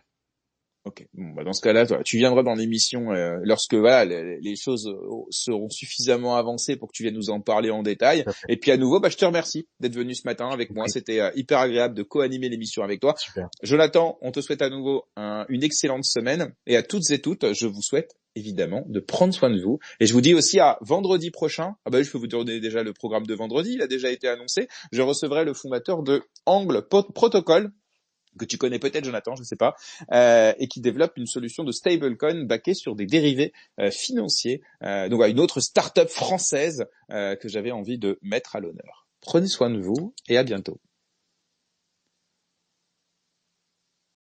Ok. Bon, bah dans ce cas-là, tu viendras dans l'émission lorsque voilà les choses seront suffisamment avancées pour que tu viennes nous en parler en détail. Tout à fait. Et puis à nouveau, bah je te remercie d'être venu ce matin avec moi. C'était hyper agréable de co-animer l'émission avec toi. Super. Jonathan, on te souhaite à nouveau une excellente semaine et à toutes et toutes, je vous souhaite évidemment de prendre soin de vous. Et je vous dis aussi à vendredi prochain. Ah bah je peux vous donner déjà le programme de vendredi, il a déjà été annoncé. Je recevrai le fondateur de Angle Protocol, que tu connais peut-être, Jonathan, je ne sais pas, et qui développe une solution de stablecoin backée sur des dérivés financiers. Donc voilà, une autre start-up française que j'avais envie de mettre à l'honneur. Prenez soin de vous et à bientôt.